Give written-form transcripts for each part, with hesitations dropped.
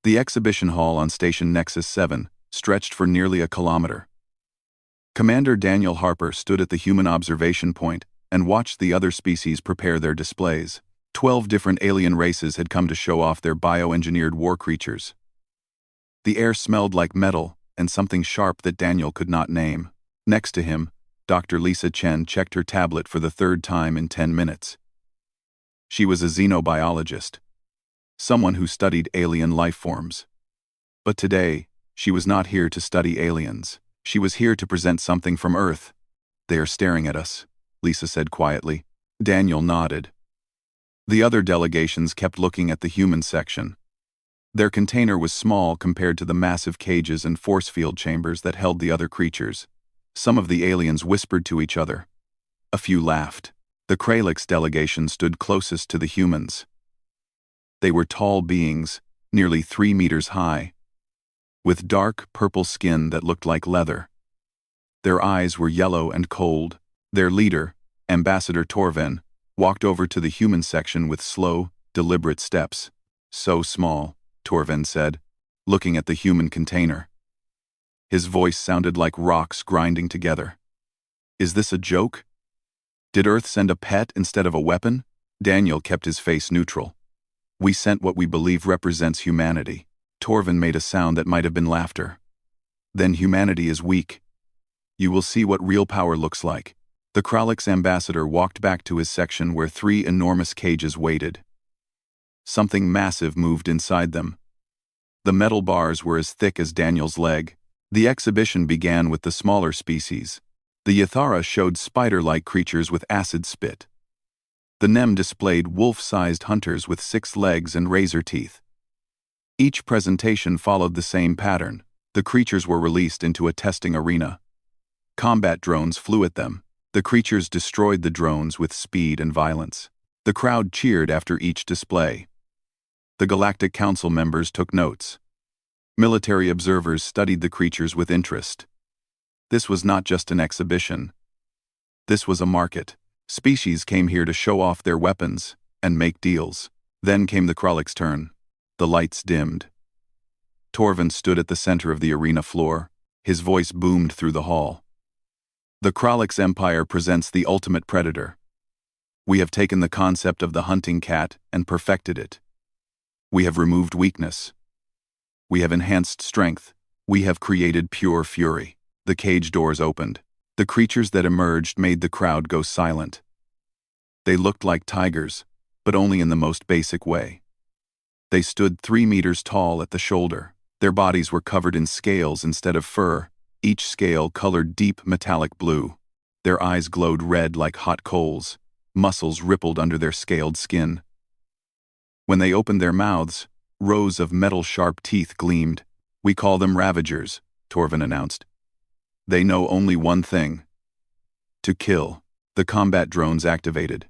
The exhibition hall on Station Nexus 7 stretched for nearly a kilometer. Commander Daniel Harper stood at the human observation point and watched the other species prepare their displays. 12 different alien races had come to show off their bioengineered war creatures. The air smelled like metal and something sharp that Daniel could not name. Next to him, Dr. Lisa Chen checked her tablet for the third time in 10 minutes. She was a xenobiologist, someone who studied alien life forms. But today, she was not here to study aliens. She was here to present something from Earth. "They are staring at us," Lisa said quietly. Daniel nodded. The other delegations kept looking at the human section. Their container was small compared to the massive cages and force field chambers that held the other creatures. Some of the aliens whispered to each other. A few laughed. The Kralix delegation stood closest to the humans. They were tall beings, nearly 3 meters high, with dark purple skin that looked like leather. Their eyes were yellow and cold. Their leader, Ambassador Torven, walked over to the human section with slow, deliberate steps. "So small," Torven said, looking at the human container. His voice sounded like rocks grinding together. "Is this a joke? Did Earth send a pet instead of a weapon?" Daniel kept his face neutral. "We sent what we believe represents humanity." Torven made a sound that might have been laughter. "Then humanity is weak. You will see what real power looks like." The Kralix ambassador walked back to his section where 3 enormous cages waited. Something massive moved inside them. The metal bars were as thick as Daniel's leg. The exhibition began with the smaller species. The Yathara showed spider-like creatures with acid spit. The Nem displayed wolf-sized hunters with 6 legs and razor teeth. Each presentation followed the same pattern. The creatures were released into a testing arena. Combat drones flew at them. The creatures destroyed the drones with speed and violence. The crowd cheered after each display. The Galactic Council members took notes. Military observers studied the creatures with interest. This was not just an exhibition. This was a market. Species came here to show off their weapons and make deals. Then came the Kralix turn. The lights dimmed. Torven stood at the center of the arena floor. His voice boomed through the hall. "The Kralix Empire presents the ultimate predator. We have taken the concept of the hunting cat and perfected it. We have removed weakness. We have enhanced strength. We have created pure fury." The cage doors opened. The creatures that emerged made the crowd go silent. They looked like tigers, but only in the most basic way. They stood 3 meters tall at the shoulder. Their bodies were covered in scales instead of fur, each scale colored deep metallic blue. Their eyes glowed red like hot coals. Muscles rippled under their scaled skin. When they opened their mouths, rows of metal-sharp teeth gleamed. "We call them Ravagers," Torven announced. "They know only one thing: to kill." The combat drones activated.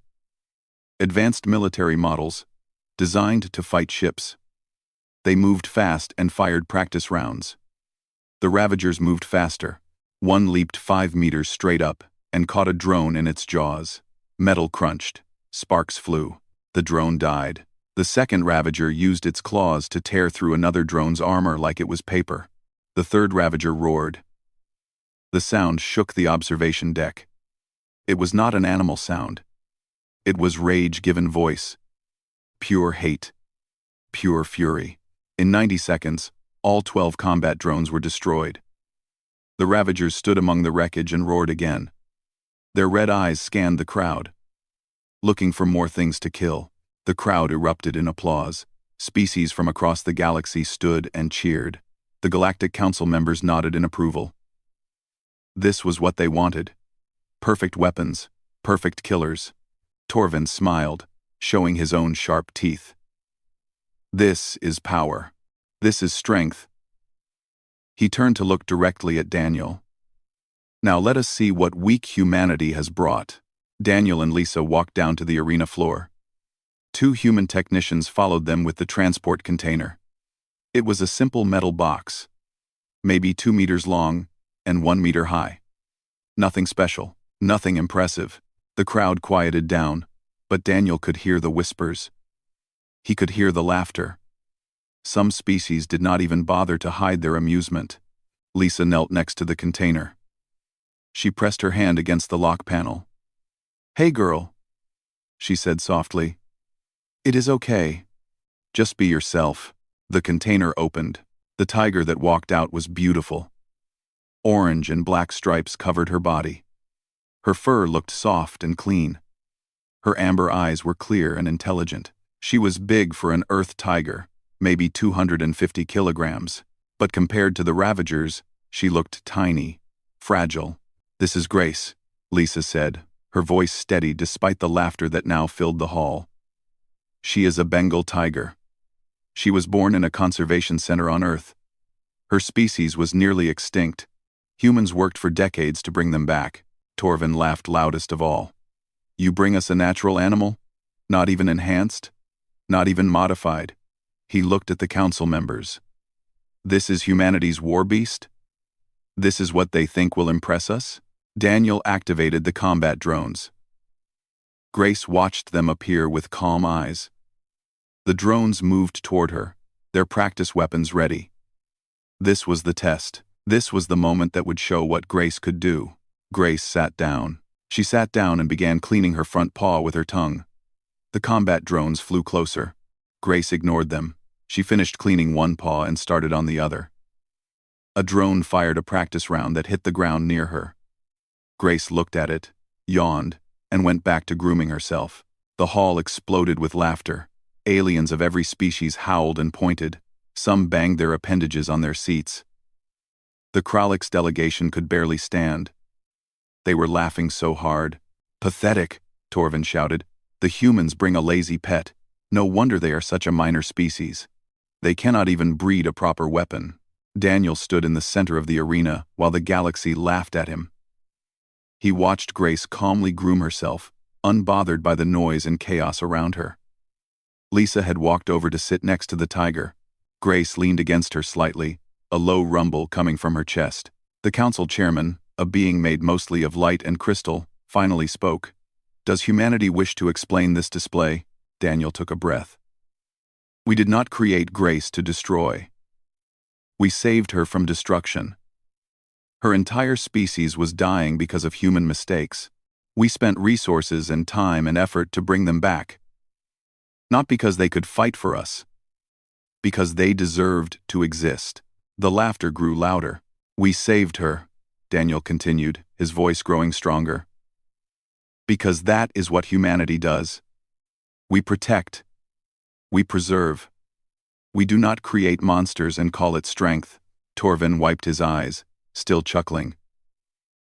Advanced military models, designed to fight ships. They moved fast and fired practice rounds. The Ravagers moved faster. One leaped 5 meters straight up and caught a drone in its jaws. Metal crunched. Sparks flew. The drone died. The second Ravager used its claws to tear through another drone's armor like it was paper. The third Ravager roared. The sound shook the observation deck. It was not an animal sound. It was rage given voice. Pure hate. Pure fury. In 90 seconds, all 12 combat drones were destroyed. The Ravagers stood among the wreckage and roared again. Their red eyes scanned the crowd, looking for more things to kill. The crowd erupted in applause. Species from across the galaxy stood and cheered. The Galactic Council members nodded in approval. This was what they wanted. Perfect weapons, perfect killers. Torven smiled, showing his own sharp teeth. "This is power. This is strength." He turned to look directly at Daniel. "Now let us see what weak humanity has brought." Daniel and Lisa walked down to the arena floor. 2 human technicians followed them with the transport container. It was a simple metal box, maybe 2 meters long and 1 meter high. Nothing special, nothing impressive. The crowd quieted down, but Daniel could hear the whispers. He could hear the laughter. Some species did not even bother to hide their amusement. Lisa knelt next to the container. She pressed her hand against the lock panel. "Hey girl," she said softly. "It is okay. Just be yourself." The container opened. The tiger that walked out was beautiful. Orange and black stripes covered her body. Her fur looked soft and clean. Her amber eyes were clear and intelligent. She was big for an earth tiger, maybe 250 kilograms, but compared to the Ravagers, she looked tiny, fragile. "This is Grace," Lisa said, her voice steady despite the laughter that now filled the hall. "She is a Bengal tiger. She was born in a conservation center on Earth. Her species was nearly extinct. Humans worked for decades to bring them back." Torvin laughed loudest of all. "You bring us a natural animal? Not even enhanced? Not even modified?" He looked at the council members. "This is humanity's war beast? This is what they think will impress us?" Daniel activated the combat drones. Grace watched them appear with calm eyes. The drones moved toward her, their practice weapons ready. This was the test. This was the moment that would show what Grace could do. Grace sat down. She sat down and began cleaning her front paw with her tongue. The combat drones flew closer. Grace ignored them. She finished cleaning one paw and started on the other. A drone fired a practice round that hit the ground near her. Grace looked at it, yawned, and went back to grooming herself. The hall exploded with laughter. Aliens of every species howled and pointed. Some banged their appendages on their seats. The Kralix delegation could barely stand. They were laughing so hard. "Pathetic," Torvin shouted. "The humans bring a lazy pet. No wonder they are such a minor species. They cannot even breed a proper weapon." Daniel stood in the center of the arena while the galaxy laughed at him. He watched Grace calmly groom herself, unbothered by the noise and chaos around her. Lisa had walked over to sit next to the tiger. Grace leaned against her slightly, a low rumble coming from her chest. The council chairman, a being made mostly of light and crystal, finally spoke. "Does humanity wish to explain this display?" Daniel took a breath. "We did not create Grace to destroy. We saved her from destruction. Her entire species was dying because of human mistakes. We spent resources and time and effort to bring them back. Not because they could fight for us. Because they deserved to exist." The laughter grew louder. "We saved her," Daniel continued, his voice growing stronger. "Because that is what humanity does. We protect. We preserve. We do not create monsters and call it strength." Torvin wiped his eyes, still chuckling.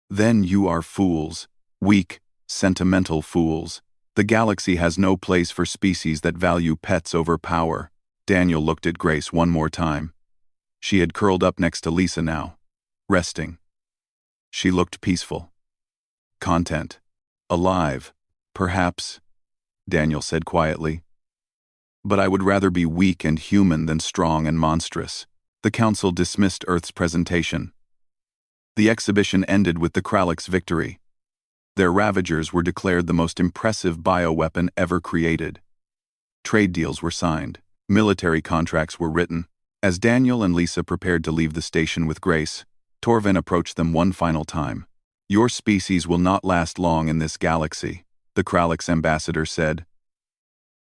"Then you are fools. Weak, sentimental fools. The galaxy has no place for species that value pets over power." Daniel looked at Grace one more time. She had curled up next to Lisa now, resting. She looked peaceful. Content. Alive, perhaps, Daniel said quietly. "But I would rather be weak and human than strong and monstrous." The council dismissed Earth's presentation. The exhibition ended with the Kralix victory. Their Ravagers were declared the most impressive bioweapon ever created. Trade deals were signed. Military contracts were written. As Daniel and Lisa prepared to leave the station with Grace, Torvin approached them one final time. "Your species will not last long in this galaxy," the Kralix ambassador said.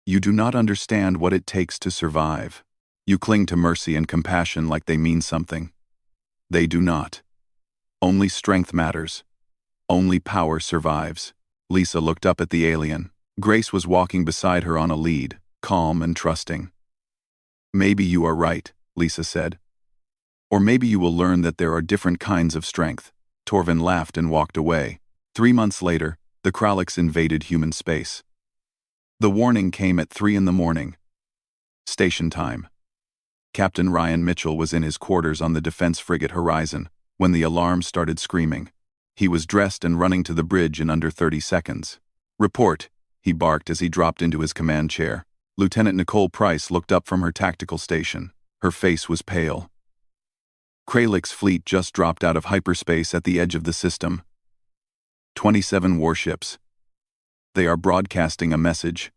"You do not understand what it takes to survive. You cling to mercy and compassion like they mean something. They do not. Only strength matters. Only power survives." Lisa looked up at the alien. Grace was walking beside her on a lead, calm and trusting. "Maybe you are right," Lisa said. "Or maybe you will learn that there are different kinds of strength." Torvin laughed and walked away. 3 months later, the Kralix invaded human space. The warning came at 3 a.m. Station time. Captain Ryan Mitchell was in his quarters on the defense frigate Horizon when the alarm started screaming. He was dressed and running to the bridge in under 30 seconds. "Report," he barked as he dropped into his command chair. Lieutenant Nicole Price looked up from her tactical station. Her face was pale. "Kralix fleet just dropped out of hyperspace at the edge of the system. 27 warships. They are broadcasting a message."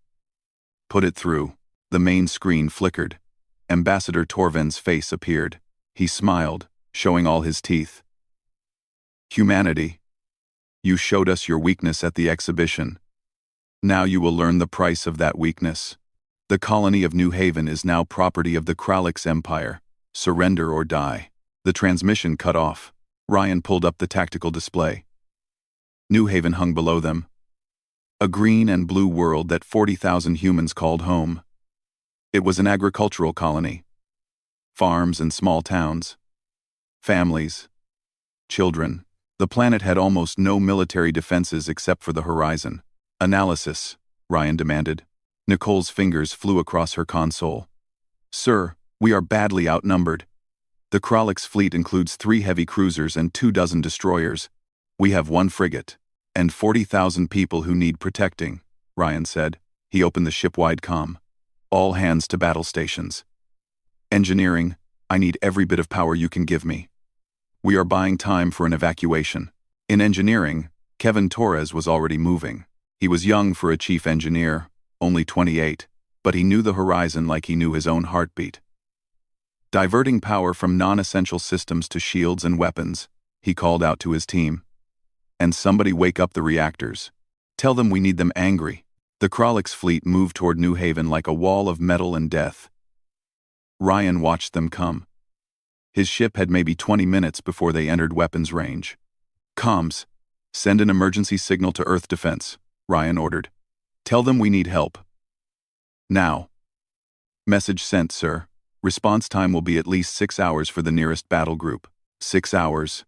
"Put it through." The main screen flickered. Ambassador Torvin's face appeared. He smiled, showing all his teeth. Humanity, you showed us your weakness at the exhibition. Now you will learn the price of that weakness. The colony of New Haven is now property of the Kralix Empire. Surrender or die. The transmission cut off. Ryan pulled up the tactical display. New Haven hung below them. A green and blue world that 40,000 humans called home. It was an agricultural colony. Farms and small towns. Families. Children. The planet had almost no military defenses except for the horizon. Analysis, Ryan demanded. Nicole's fingers flew across her console. Sir, we are badly outnumbered. The Kralix fleet includes 3 heavy cruisers and 24 destroyers. We have 1 frigate. And 40,000 people who need protecting, Ryan said. He opened the ship-wide comm. All hands to battle stations. Engineering, I need every bit of power you can give me. We are buying time for an evacuation. In engineering, Kevin Torres was already moving. He was young for a chief engineer, only 28, but he knew the horizon like he knew his own heartbeat. Diverting power from non-essential systems to shields and weapons, he called out to his team. And somebody wake up the reactors. Tell them we need them angry. The Kralix fleet moved toward New Haven like a wall of metal and death. Ryan watched them come. His ship had maybe 20 minutes before they entered weapons range. Comms, send an emergency signal to Earth Defense, Ryan ordered. Tell them we need help. Now. Message sent, sir. Response time will be at least 6 hours for the nearest battle group. 6 hours.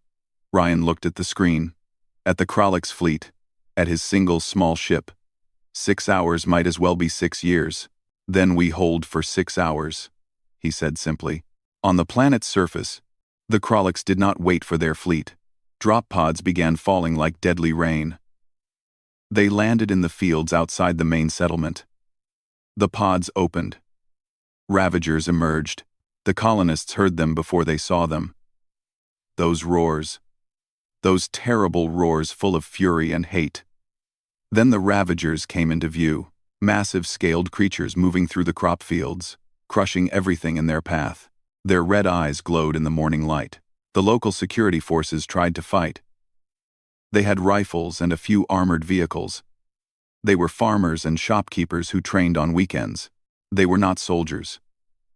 Ryan looked at the screen. At the Kralix fleet. At his single small ship. 6 hours might as well be 6 years. Then we hold for 6 hours, he said simply. On the planet's surface, the Kralix did not wait for their fleet. Drop pods began falling like deadly rain. They landed in the fields outside the main settlement. The pods opened. Ravagers emerged. The colonists heard them before they saw them. Those roars. Those terrible roars full of fury and hate. Then the Ravagers came into view, massive scaled creatures moving through the crop fields, crushing everything in their path. Their red eyes glowed in the morning light. The local security forces tried to fight. They had rifles and a few armored vehicles. They were farmers and shopkeepers who trained on weekends. They were not soldiers.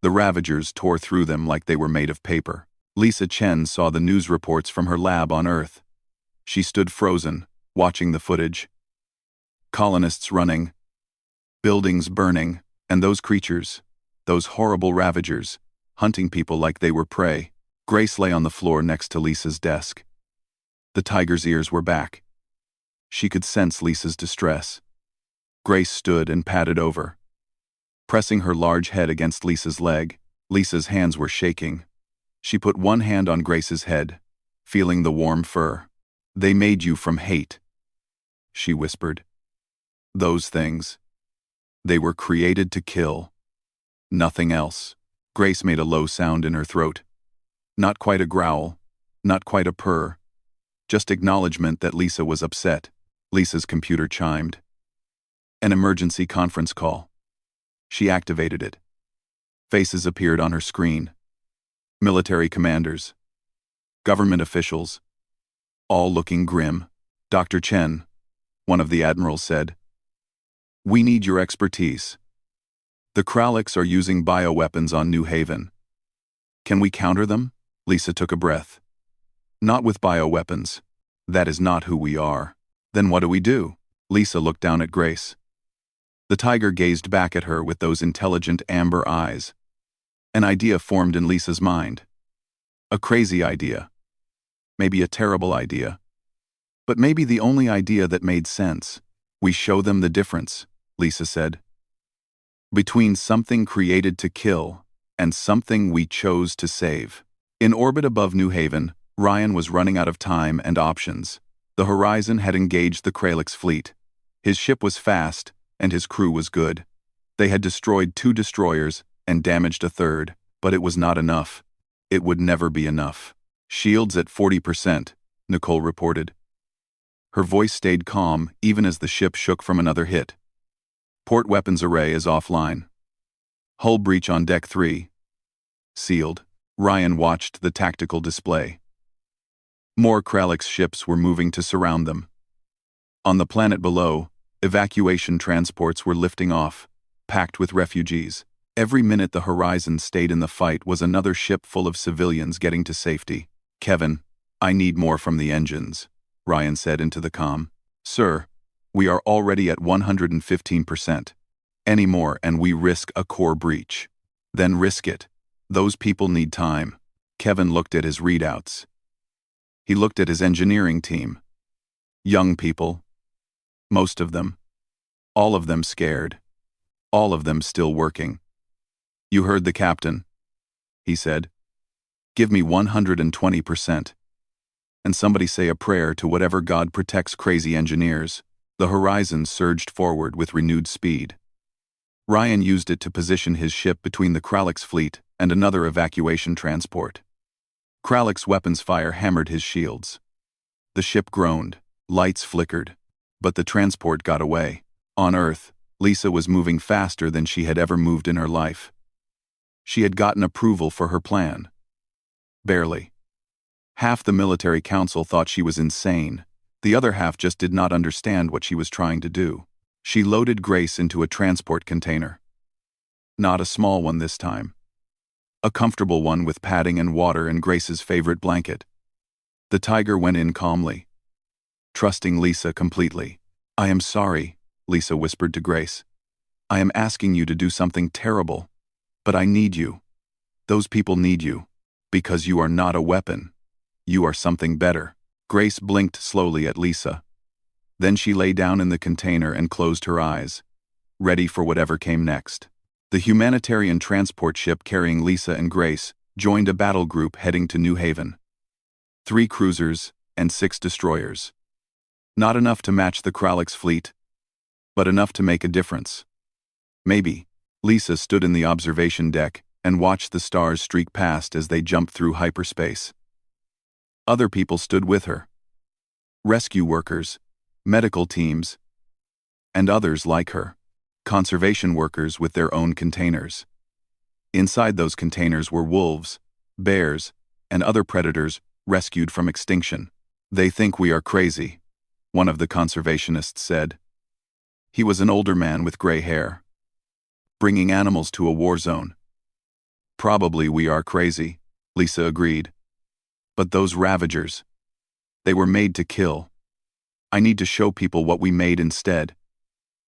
The Ravagers tore through them like they were made of paper. Lisa Chen saw the news reports from her lab on Earth. She stood frozen, watching the footage. Colonists running, buildings burning, and those creatures, those horrible Ravagers, hunting people like they were prey. Grace lay on the floor next to Lisa's desk. The tiger's ears were back. She could sense Lisa's distress. Grace stood and patted over. Pressing her large head against Lisa's leg, Lisa's hands were shaking. She put one hand on Grace's head, feeling the warm fur. They made you from hate, she whispered. Those things. They were created to kill. Nothing else. Grace made a low sound in her throat. Not quite a growl, not quite a purr. Just acknowledgement that Lisa was upset. Lisa's computer chimed. An emergency conference call. She activated it. Faces appeared on her screen. Military commanders. Government officials. All looking grim. Dr. Chen, one of the admirals said. We need your expertise. The Kralix are using bioweapons on New Haven. Can we counter them? Lisa took a breath. Not with bioweapons. That is not who we are. Then what do we do? Lisa looked down at Grace. The tiger gazed back at her with those intelligent amber eyes. An idea formed in Lisa's mind. A crazy idea. Maybe a terrible idea. But maybe the only idea that made sense. We show them the difference, Lisa said. Between something created to kill and something we chose to save. In orbit above New Haven, Ryan was running out of time and options. The horizon had engaged the Kralix fleet. His ship was fast, and his crew was good. They had destroyed 2 destroyers and damaged a 3rd, but it was not enough. It would never be enough. Shields at 40%, Nicole reported. Her voice stayed calm even as the ship shook from another hit. Port weapons array is offline. Hull breach on deck 3. sealed. Ryan watched the tactical display. More Kralix ships were moving to surround them. On the planet below, evacuation transports were lifting off, packed with refugees. Every minute the horizon stayed in the fight was another ship full of civilians getting to safety. "Kevin, I need more from the engines," Ryan said into the comm. "Sir, we are already at 115%. Any more and we risk a core breach." "Then risk it. Those people need time." Kevin looked at his readouts. He looked at his engineering team. Young people. Most of them. All of them scared. All of them still working. "You heard the captain," he said. "Give me 120%. And somebody say a prayer to whatever God protects crazy engineers." The horizon surged forward with renewed speed. Ryan used it to position his ship between the Kralix fleet and another evacuation transport. Kralix weapons fire hammered his shields. The ship groaned, lights flickered, but the transport got away. On Earth, Lisa was moving faster than she had ever moved in her life. She had gotten approval for her plan. Barely. Half the military council thought she was insane. The other half just did not understand what she was trying to do. She loaded Grace into a transport container. Not a small one this time. A comfortable one with padding and water and Grace's favorite blanket. The Tiger went in calmly, trusting Lisa completely. "I am sorry," Lisa whispered to Grace. "I am asking you to do something terrible. But I need you. Those people need you. Because you are not a weapon. You are something better." Grace blinked slowly at Lisa. Then she lay down in the container and closed her eyes, ready for whatever came next. The humanitarian transport ship carrying Lisa and Grace joined a battle group heading to New Haven. 3 cruisers and 6 destroyers. Not enough to match the Kralix fleet, but enough to make a difference. Maybe. Lisa stood in the observation deck and watched the stars streak past as they jumped through hyperspace. Other people stood with her. Rescue workers, medical teams, and others like her. Conservation workers with their own containers. Inside those containers were wolves, bears, and other predators rescued from extinction. "They think we are crazy," one of the conservationists said. He was an older man with gray hair. "Bringing animals to a war zone." "Probably we are crazy," Lisa agreed. "But those ravagers, they were made to kill. I need to show people what we made instead.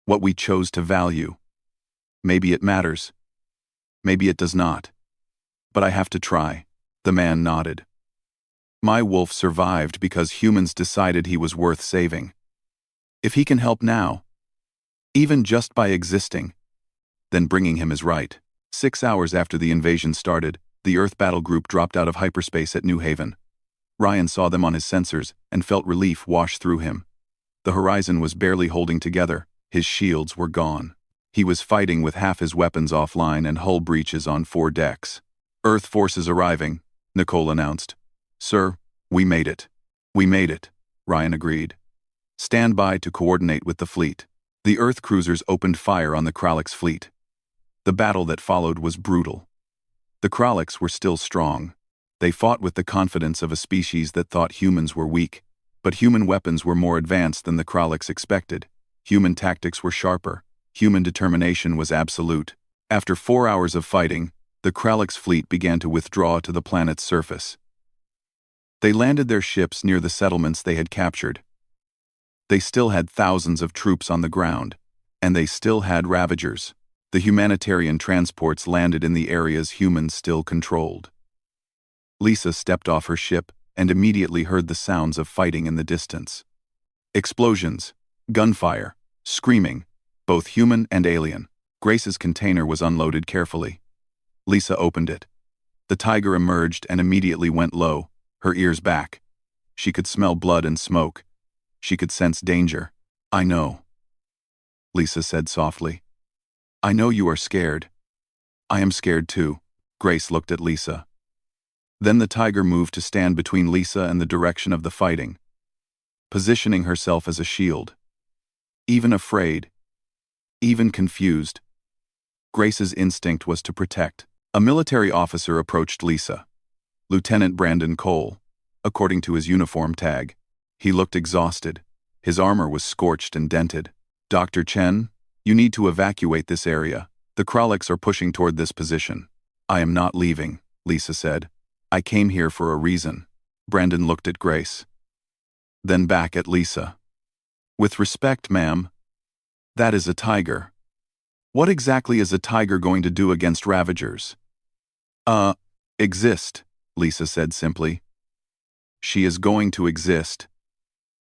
What we chose to value. Maybe it matters. Maybe it does not. But I have to try." The man nodded. "My wolf survived because humans decided he was worth saving. If he can help now, even just by existing, then bringing him is right." 6 hours after the invasion started, the Earth battle group dropped out of hyperspace at New Haven. Ryan saw them on his sensors and felt relief wash through him. The horizon was barely holding together. His shields were gone. He was fighting with half his weapons offline and hull breaches on 4 decks. "Earth forces arriving," Nicole announced. "Sir, we made it." "We made it," Ryan agreed. "Stand by to coordinate with the fleet." The Earth cruisers opened fire on the Kralix fleet. The battle that followed was brutal. The Kralix were still strong. They fought with the confidence of a species that thought humans were weak, but human weapons were more advanced than the Kralix expected. Human tactics were sharper. Human determination was absolute. After 4 hours of fighting, the Kralix fleet began to withdraw to the planet's surface. They landed their ships near the settlements they had captured. They still had thousands of troops on the ground, and they still had ravagers. The humanitarian transports landed in the areas humans still controlled. Lisa stepped off her ship and immediately heard the sounds of fighting in the distance. Explosions, gunfire, screaming, both human and alien. Grace's container was unloaded carefully. Lisa opened it. The Tiger emerged and immediately went low, her ears back. She could smell blood and smoke. She could sense danger. "I know," Lisa said softly. "I know you are scared. I am scared too." Grace looked at Lisa. Then the Tiger moved to stand between Lisa and the direction of the fighting, positioning herself as a shield. Even afraid, even confused, Grace's instinct was to protect. A military officer approached Lisa. Lieutenant Brandon Cole, according to his uniform tag. He looked exhausted. His armor was scorched and dented. Dr. Chen, you need to evacuate this area. The Kraliks are pushing toward this position. I am not leaving, Lisa said. I came here for a reason. Brandon looked at Grace. Then back at Lisa. With respect, ma'am. That is a tiger. What exactly is a tiger going to do against Ravagers? Exist, Lisa said simply. She is going to exist.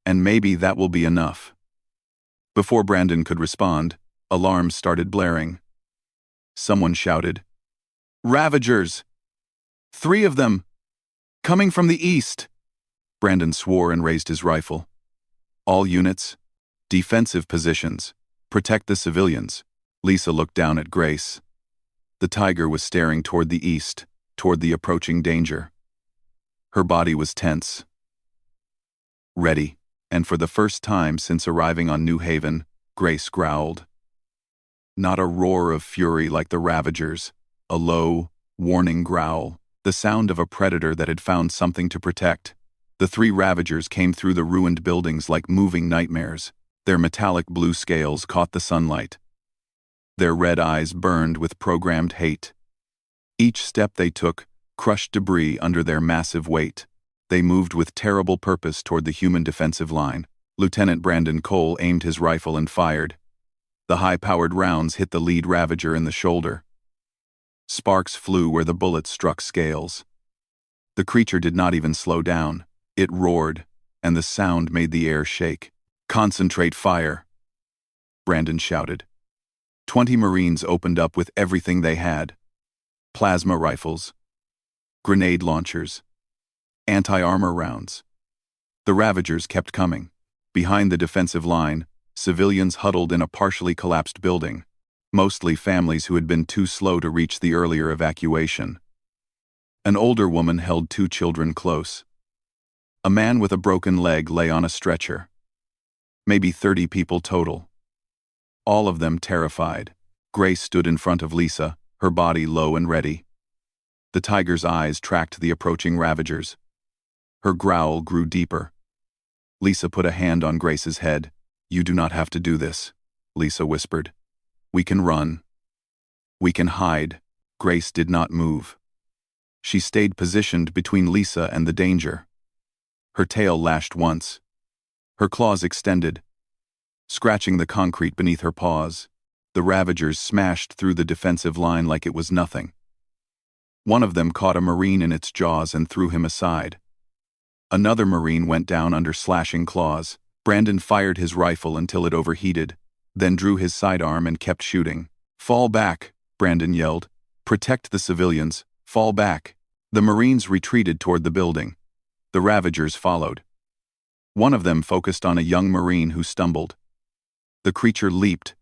And maybe that will be enough. Before Brandon could respond, alarms started blaring. Someone shouted, Ravagers! 3 of them! Coming from the east! Brandon swore and raised his rifle. All units, defensive positions, protect the civilians. Lisa looked down at Grace. The tiger was staring toward the east, toward the approaching danger. Her body was tense. Ready, and for the first time since arriving on New Haven, Grace growled. Not a roar of fury like the Ravagers, a low, warning growl, the sound of a predator that had found something to protect. The 3 Ravagers came through the ruined buildings like moving nightmares. Their metallic blue scales caught the sunlight. Their red eyes burned with programmed hate. Each step they took crushed debris under their massive weight. They moved with terrible purpose toward the human defensive line. Lieutenant Brandon Cole aimed his rifle and fired. The high-powered rounds hit the lead Ravager in the shoulder. Sparks flew where the bullets struck scales. The creature did not even slow down. It roared, and the sound made the air shake. Concentrate fire, Brandon shouted. 20 Marines opened up with everything they had. Plasma rifles, grenade launchers, anti-armor rounds. The Ravagers kept coming. Behind the defensive line, civilians huddled in a partially collapsed building, mostly families who had been too slow to reach the earlier evacuation. An older woman held 2 children close. A man with a broken leg lay on a stretcher. Maybe 30 people total. All of them terrified. Grace stood in front of Lisa, her body low and ready. The tiger's eyes tracked the approaching Ravagers. Her growl grew deeper. Lisa put a hand on Grace's head. You do not have to do this, Lisa whispered. We can run. We can hide. Grace did not move. She stayed positioned between Lisa and the danger. Her tail lashed once. Her claws extended, scratching the concrete beneath her paws. The Ravagers smashed through the defensive line like it was nothing. One of them caught a Marine in its jaws and threw him aside. Another Marine went down under slashing claws. Brandon fired his rifle until it overheated, then drew his sidearm and kept shooting. Fall back, Brandon yelled. Protect the civilians. Fall back. The Marines retreated toward the building. The Ravagers followed. One of them focused on a young Marine who stumbled. The creature leaped,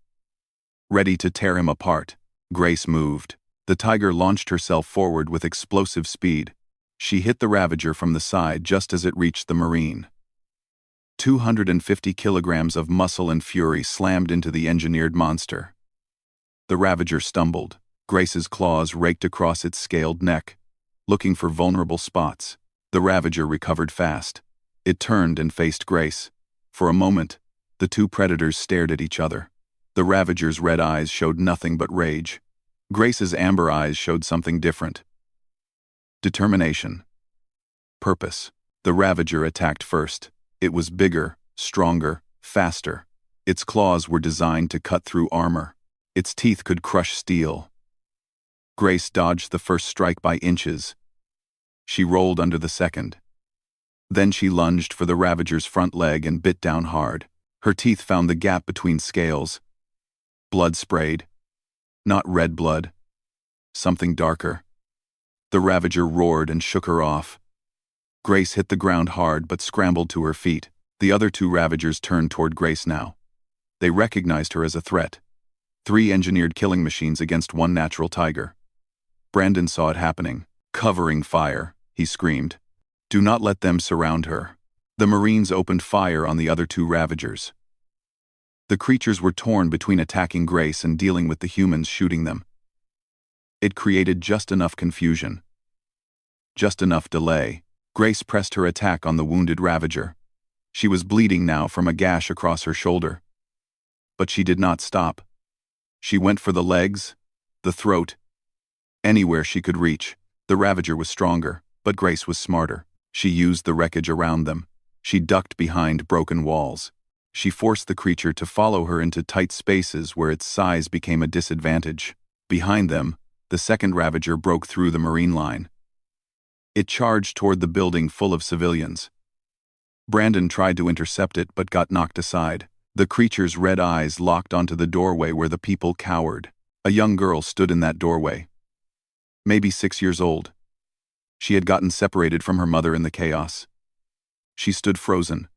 ready to tear him apart. Grace moved. The tiger launched herself forward with explosive speed. She hit the Ravager from the side just as it reached the Marine. 250 kilograms of muscle and fury slammed into the engineered monster. The Ravager stumbled. Grace's claws raked across its scaled neck, looking for vulnerable spots. The Ravager recovered fast. It turned and faced Grace. For a moment, the 2 predators stared at each other. The Ravager's red eyes showed nothing but rage. Grace's amber eyes showed something different. Determination. Purpose. The Ravager attacked first. It was bigger, stronger, faster. Its claws were designed to cut through armor. Its teeth could crush steel. Grace dodged the first strike by inches. She rolled under the second. Then she lunged for the Ravager's front leg and bit down hard. Her teeth found the gap between scales. Blood sprayed. Not red blood. Something darker. The Ravager roared and shook her off. Grace hit the ground hard but scrambled to her feet. The other 2 Ravagers turned toward Grace now. They recognized her as a threat. 3 engineered killing machines against 1 natural tiger. Brandon saw it happening. Covering fire, he screamed. Do not let them surround her. The Marines opened fire on the other 2 Ravagers. The creatures were torn between attacking Grace and dealing with the humans shooting them. It created just enough confusion. Just enough delay. Grace pressed her attack on the wounded Ravager. She was bleeding now from a gash across her shoulder. But she did not stop. She went for the legs, the throat, anywhere she could reach. The Ravager was stronger, but Grace was smarter. She used the wreckage around them. She ducked behind broken walls. She forced the creature to follow her into tight spaces where its size became a disadvantage. Behind them, the second Ravager broke through the Marine line. It charged toward the building full of civilians. Brandon tried to intercept it but got knocked aside. The creature's red eyes locked onto the doorway where the people cowered. A young girl stood in that doorway. Maybe 6 years old. She had gotten separated from her mother in the chaos. She stood frozen,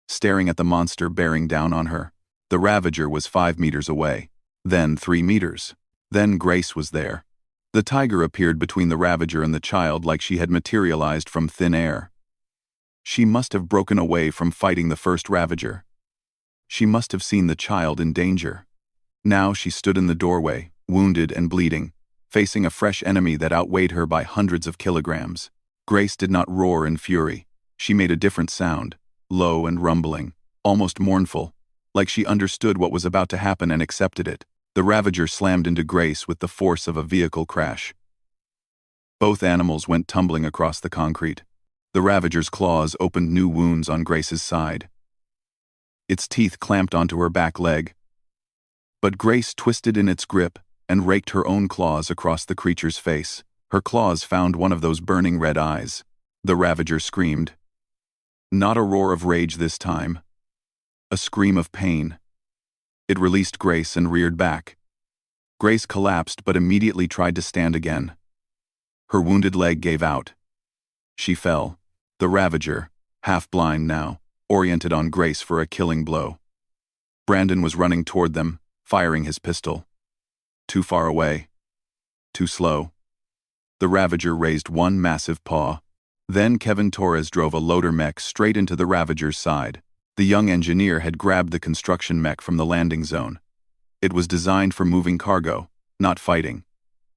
staring at the monster bearing down on her. The Ravager was 5 meters away, then 3 meters. Then Grace was there. The tiger appeared between the Ravager and the child like she had materialized from thin air. She must have broken away from fighting the first Ravager. She must have seen the child in danger. Now she stood in the doorway, wounded and bleeding, facing a fresh enemy that outweighed her by hundreds of kilograms. Grace did not roar in fury. She made a different sound, low and rumbling, almost mournful, like she understood what was about to happen and accepted it. The Ravager slammed into Grace with the force of a vehicle crash. Both animals went tumbling across the concrete. The Ravager's claws opened new wounds on Grace's side. Its teeth clamped onto her back leg. But Grace twisted in its grip and raked her own claws across the creature's face. Her claws found one of those burning red eyes. The Ravager screamed. Not a roar of rage this time. A scream of pain. It released Grace and reared back. Grace collapsed but immediately tried to stand again. Her wounded leg gave out. She fell. The Ravager, half blind now, oriented on Grace for a killing blow. Brandon was running toward them, firing his pistol. Too far away. Too slow. The Ravager raised one massive paw. Then Kevin Torres drove a loader mech straight into the Ravager's side. The young engineer had grabbed the construction mech from the landing zone. It was designed for moving cargo, not fighting.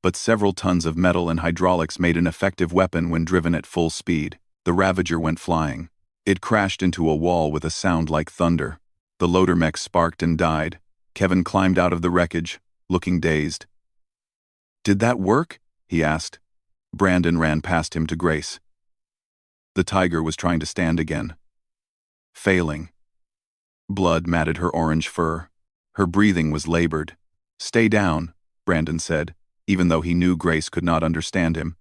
But several tons of metal and hydraulics made an effective weapon when driven at full speed. The Ravager went flying. It crashed into a wall with a sound like thunder. The loader mech sparked and died. Kevin climbed out of the wreckage, looking dazed. "Did that work?" he asked. Brandon ran past him to Grace. The tiger was trying to stand again. Failing. Blood matted her orange fur. Her breathing was labored. "Stay down," Brandon said, even though he knew Grace could not understand him.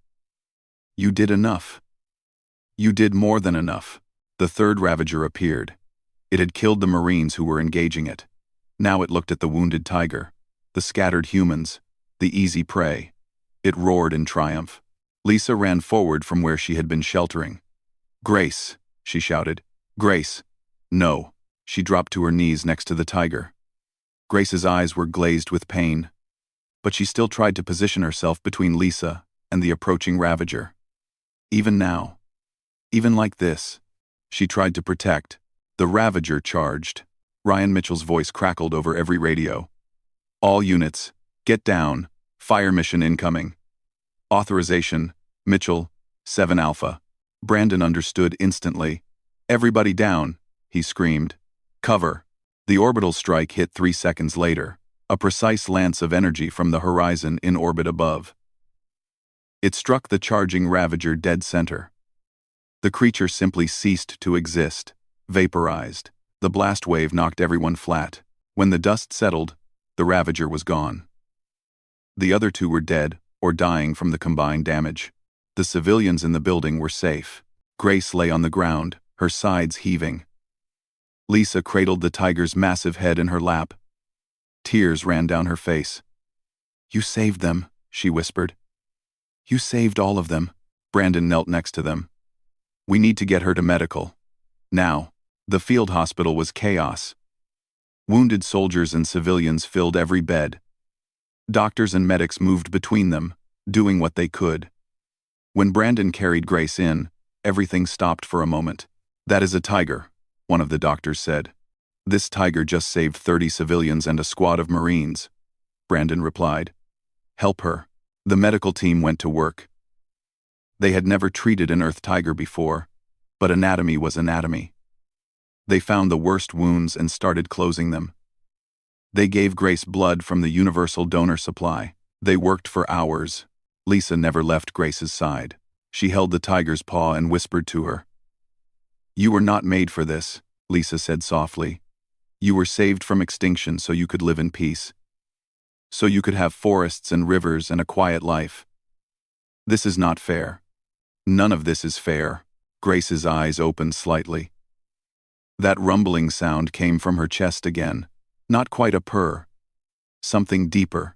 "You did enough. You did more than enough." The third Ravager appeared. It had killed the Marines who were engaging it. Now it looked at the wounded tiger, the scattered humans, the easy prey. It roared in triumph. Lisa ran forward from where she had been sheltering. "Grace," she shouted. "Grace." "No." She dropped to her knees next to the tiger. Grace's eyes were glazed with pain, but she still tried to position herself between Lisa and the approaching Ravager. Even now, even like this, she tried to protect. The Ravager charged. Ryan Mitchell's voice crackled over every radio. "All units, get down. Fire mission incoming. Authorization, Mitchell, 7 Alpha. Brandon understood instantly. "Everybody down," he screamed. "Cover." The orbital strike hit 3 seconds later, a precise lance of energy from the horizon in orbit above. It struck the charging Ravager dead center. The creature simply ceased to exist, vaporized. The blast wave knocked everyone flat. When the dust settled, the Ravager was gone. The other two were dead or dying from the combined damage. The civilians in the building were safe. Grace lay on the ground, her sides heaving. Lisa cradled the tiger's massive head in her lap. Tears ran down her face. "You saved them," she whispered. "You saved all of them." Brandon knelt next to them. "We need to get her to medical. Now." The field hospital was chaos. Wounded soldiers and civilians filled every bed. Doctors and medics moved between them, doing what they could. When Brandon carried Grace in, everything stopped for a moment. "That is a tiger," one of the doctors said. "This tiger just saved 30 civilians and a squad of Marines," Brandon replied. "Help her." The medical team went to work. They had never treated an earth tiger before, but anatomy was anatomy. They found the worst wounds and started closing them. They gave Grace blood from the universal donor supply. They worked for hours. Lisa never left Grace's side. She held the tiger's paw and whispered to her. "You were not made for this," Lisa said softly. "You were saved from extinction so you could live in peace. So you could have forests and rivers and a quiet life. This is not fair. None of this is fair." Grace's eyes opened slightly. That rumbling sound came from her chest again, not quite a purr. Something deeper.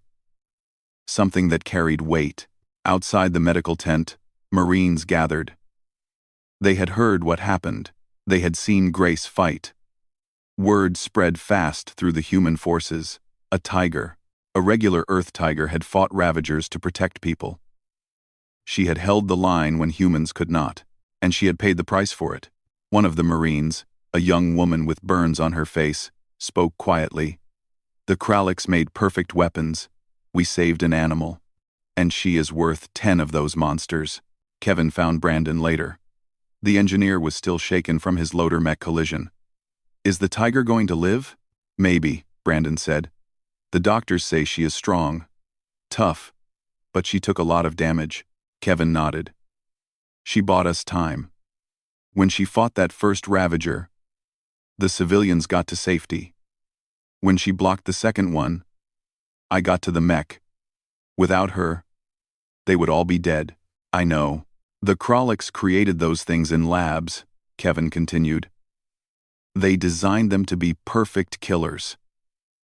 Something that carried weight. Outside the medical tent, Marines gathered. They had heard what happened. They had seen Grace fight. Word spread fast through the human forces. A tiger, a regular Earth tiger, had fought Ravagers to protect people. She had held the line when humans could not, and she had paid the price for it. One of the Marines, a young woman with burns on her face, spoke quietly. "The Kraliks made perfect weapons. We saved an animal. And she is worth 10 of those monsters." Kevin found Brandon later. The engineer was still shaken from his loader mech collision. "Is the tiger going to live?" "Maybe," Brandon said. "The doctors say she is strong. Tough. But she took a lot of damage." Kevin nodded. "She bought us time. When she fought that first Ravager, the civilians got to safety. When she blocked the second one, I got to the mech. Without her, they would all be dead." "I know. The Kraliks created those things in labs," Kevin continued. "They designed them to be perfect killers.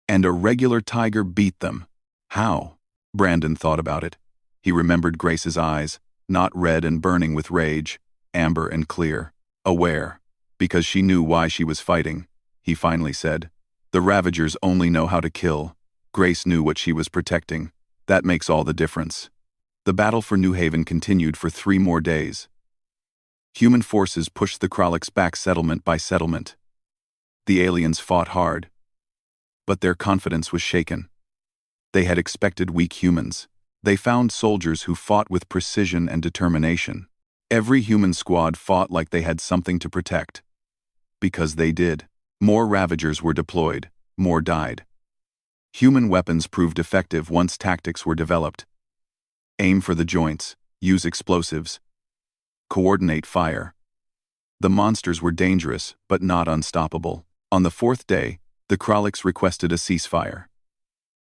And a regular tiger beat them. How?" Brandon thought about it. He remembered Grace's eyes, not red and burning with rage, amber and clear. Aware. "Because she knew why she was fighting," he finally said. "The Ravagers only know how to kill. Grace knew what she was protecting. That makes all the difference." The battle for New Haven continued for 3 more days. Human forces pushed the Kraliks back settlement by settlement. The aliens fought hard, but their confidence was shaken. They had expected weak humans. They found soldiers who fought with precision and determination. Every human squad fought like they had something to protect. Because they did. More Ravagers were deployed, more died. Human weapons proved effective once tactics were developed. Aim for the joints, use explosives. Coordinate fire. The monsters were dangerous, but not unstoppable. On the 4th day, the Kraliks requested a ceasefire.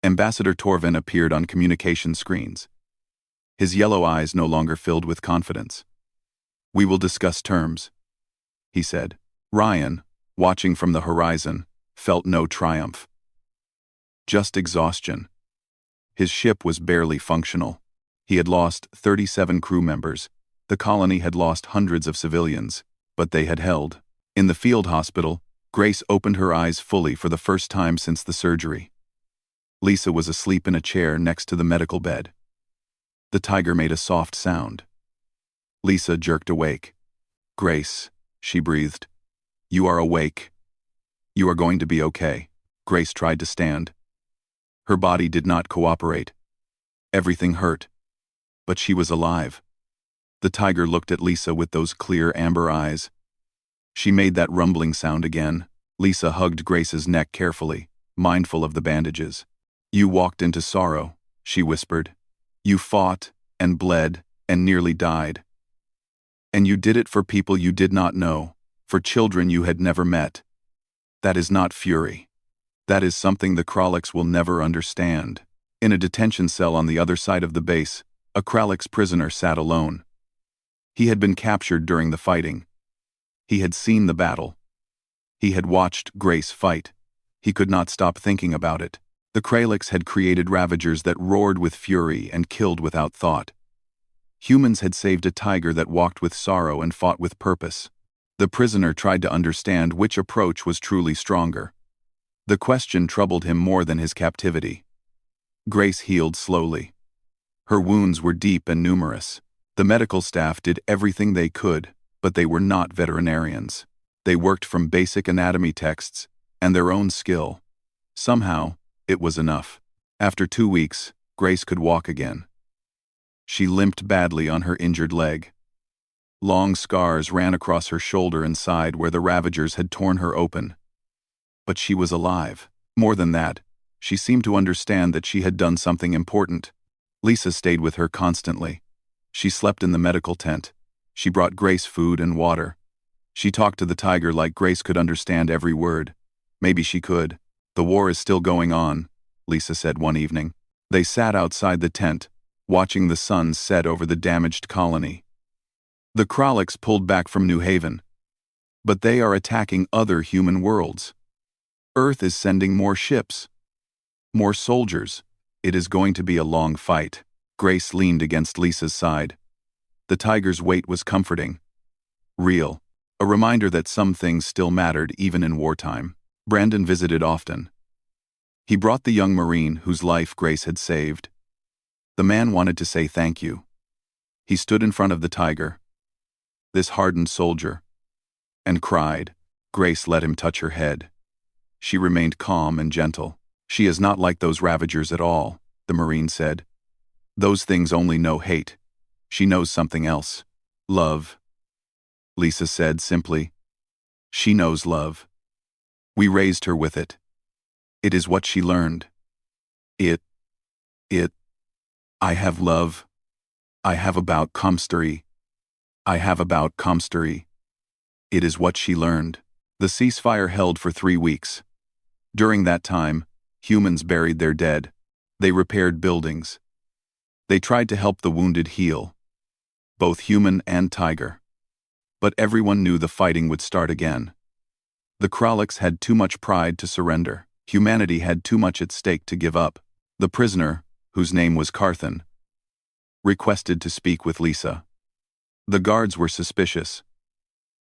Ambassador Torvin appeared on communication screens. His yellow eyes no longer filled with confidence. "We will discuss terms," he said. Ryan, watching from the horizon, felt no triumph. Just exhaustion. His ship was barely functional. He had lost 37 crew members. The colony had lost hundreds of civilians, but they had held. In the field hospital, Grace opened her eyes fully for the first time since the surgery. Lisa was asleep in a chair next to the medical bed. The tiger made a soft sound. Lisa jerked awake. "Grace," she breathed. "You are awake. You are going to be okay." Grace tried to stand. Her body did not cooperate. Everything hurt. But she was alive. The tiger looked at Lisa with those clear amber eyes. She made that rumbling sound again. Lisa hugged Grace's neck carefully, mindful of the bandages. "You walked into sorrow," she whispered. "You fought, and bled, and nearly died. And you did it for people you did not know, for children you had never met. That is not fury. That is something the Kraliks will never understand." In a detention cell on the other side of the base, a Kraliks prisoner sat alone. He had been captured during the fighting. He had seen the battle. He had watched Grace fight. He could not stop thinking about it. The Kraliks had created Ravagers that roared with fury and killed without thought. Humans had saved a tiger that walked with sorrow and fought with purpose. The prisoner tried to understand which approach was truly stronger. The question troubled him more than his captivity. Grace healed slowly. Her wounds were deep and numerous. The medical staff did everything they could, but they were not veterinarians. They worked from basic anatomy texts and their own skill. Somehow, it was enough. After 2 weeks, Grace could walk again. She limped badly on her injured leg. Long scars ran across her shoulder and side where the ravagers had torn her open. But she was alive. More than that, she seemed to understand that she had done something important. Lisa stayed with her constantly. She slept in the medical tent. She brought Grace food and water. She talked to the tiger like Grace could understand every word. Maybe she could. "The war is still going on," Lisa said one evening. They sat outside the tent, watching the sun set over the damaged colony. The Kralliks pulled back from New Haven. But they are attacking other human worlds. Earth is sending more ships. More soldiers. It is going to be a long fight. Grace leaned against Lisa's side. The tiger's weight was comforting. Real. A reminder that some things still mattered even in wartime. Brandon visited often. He brought the young Marine whose life Grace had saved. The man wanted to say thank you. He stood in front of the tiger, this hardened soldier, and cried. Grace let him touch her head. She remained calm and gentle. "She is not like those ravagers at all," the Marine said. "Those things only know hate. She knows something else. Love." Lisa said simply. "She knows love. We raised her with it. It is what she learned. It. I have love. I have about Comstory. I have about Comstory. It is what she learned." The ceasefire held for 3 weeks. During that time, humans buried their dead. They repaired buildings. They tried to help the wounded heal, both human and tiger. But everyone knew the fighting would start again. The Kralliks had too much pride to surrender. Humanity had too much at stake to give up. The prisoner, whose name was Carthan, requested to speak with Lisa. The guards were suspicious,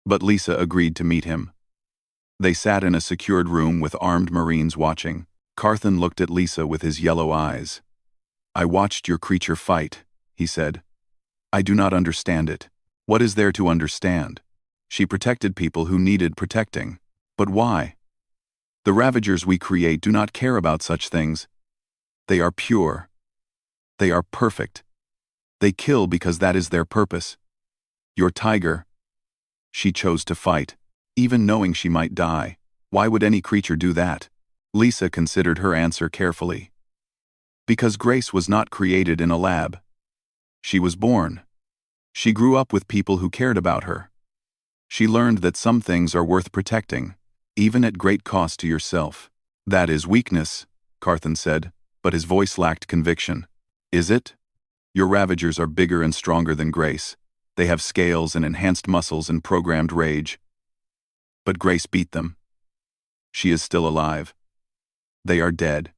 but Lisa agreed to meet him. They sat in a secured room with armed Marines watching. Carthan looked at Lisa with his yellow eyes. "I watched your creature fight," he said. "I do not understand it. What is there to understand? She protected people who needed protecting. But why? The ravagers we create do not care about such things. They are pure. They are perfect. They kill because that is their purpose. Your tiger. She chose to fight, even knowing she might die. Why would any creature do that?" Lisa considered her answer carefully. Because Grace was not created in a lab. She was born. She grew up with people who cared about her. She learned that some things are worth protecting, even at great cost to yourself. "That is weakness," Carthan said, but his voice lacked conviction. "Is it? Your ravagers are bigger and stronger than Grace. They have scales and enhanced muscles and programmed rage. But Grace beat them. She is still alive. They are dead."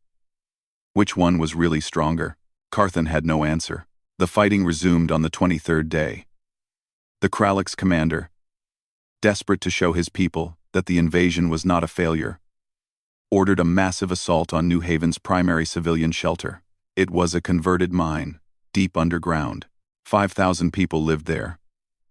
Which one was really stronger? Carthan had no answer. The fighting resumed on the 23rd day. The Kralliks commander, desperate to show his people that the invasion was not a failure, ordered a massive assault on New Haven's primary civilian shelter. It was a converted mine, deep underground. 5,000 people lived there,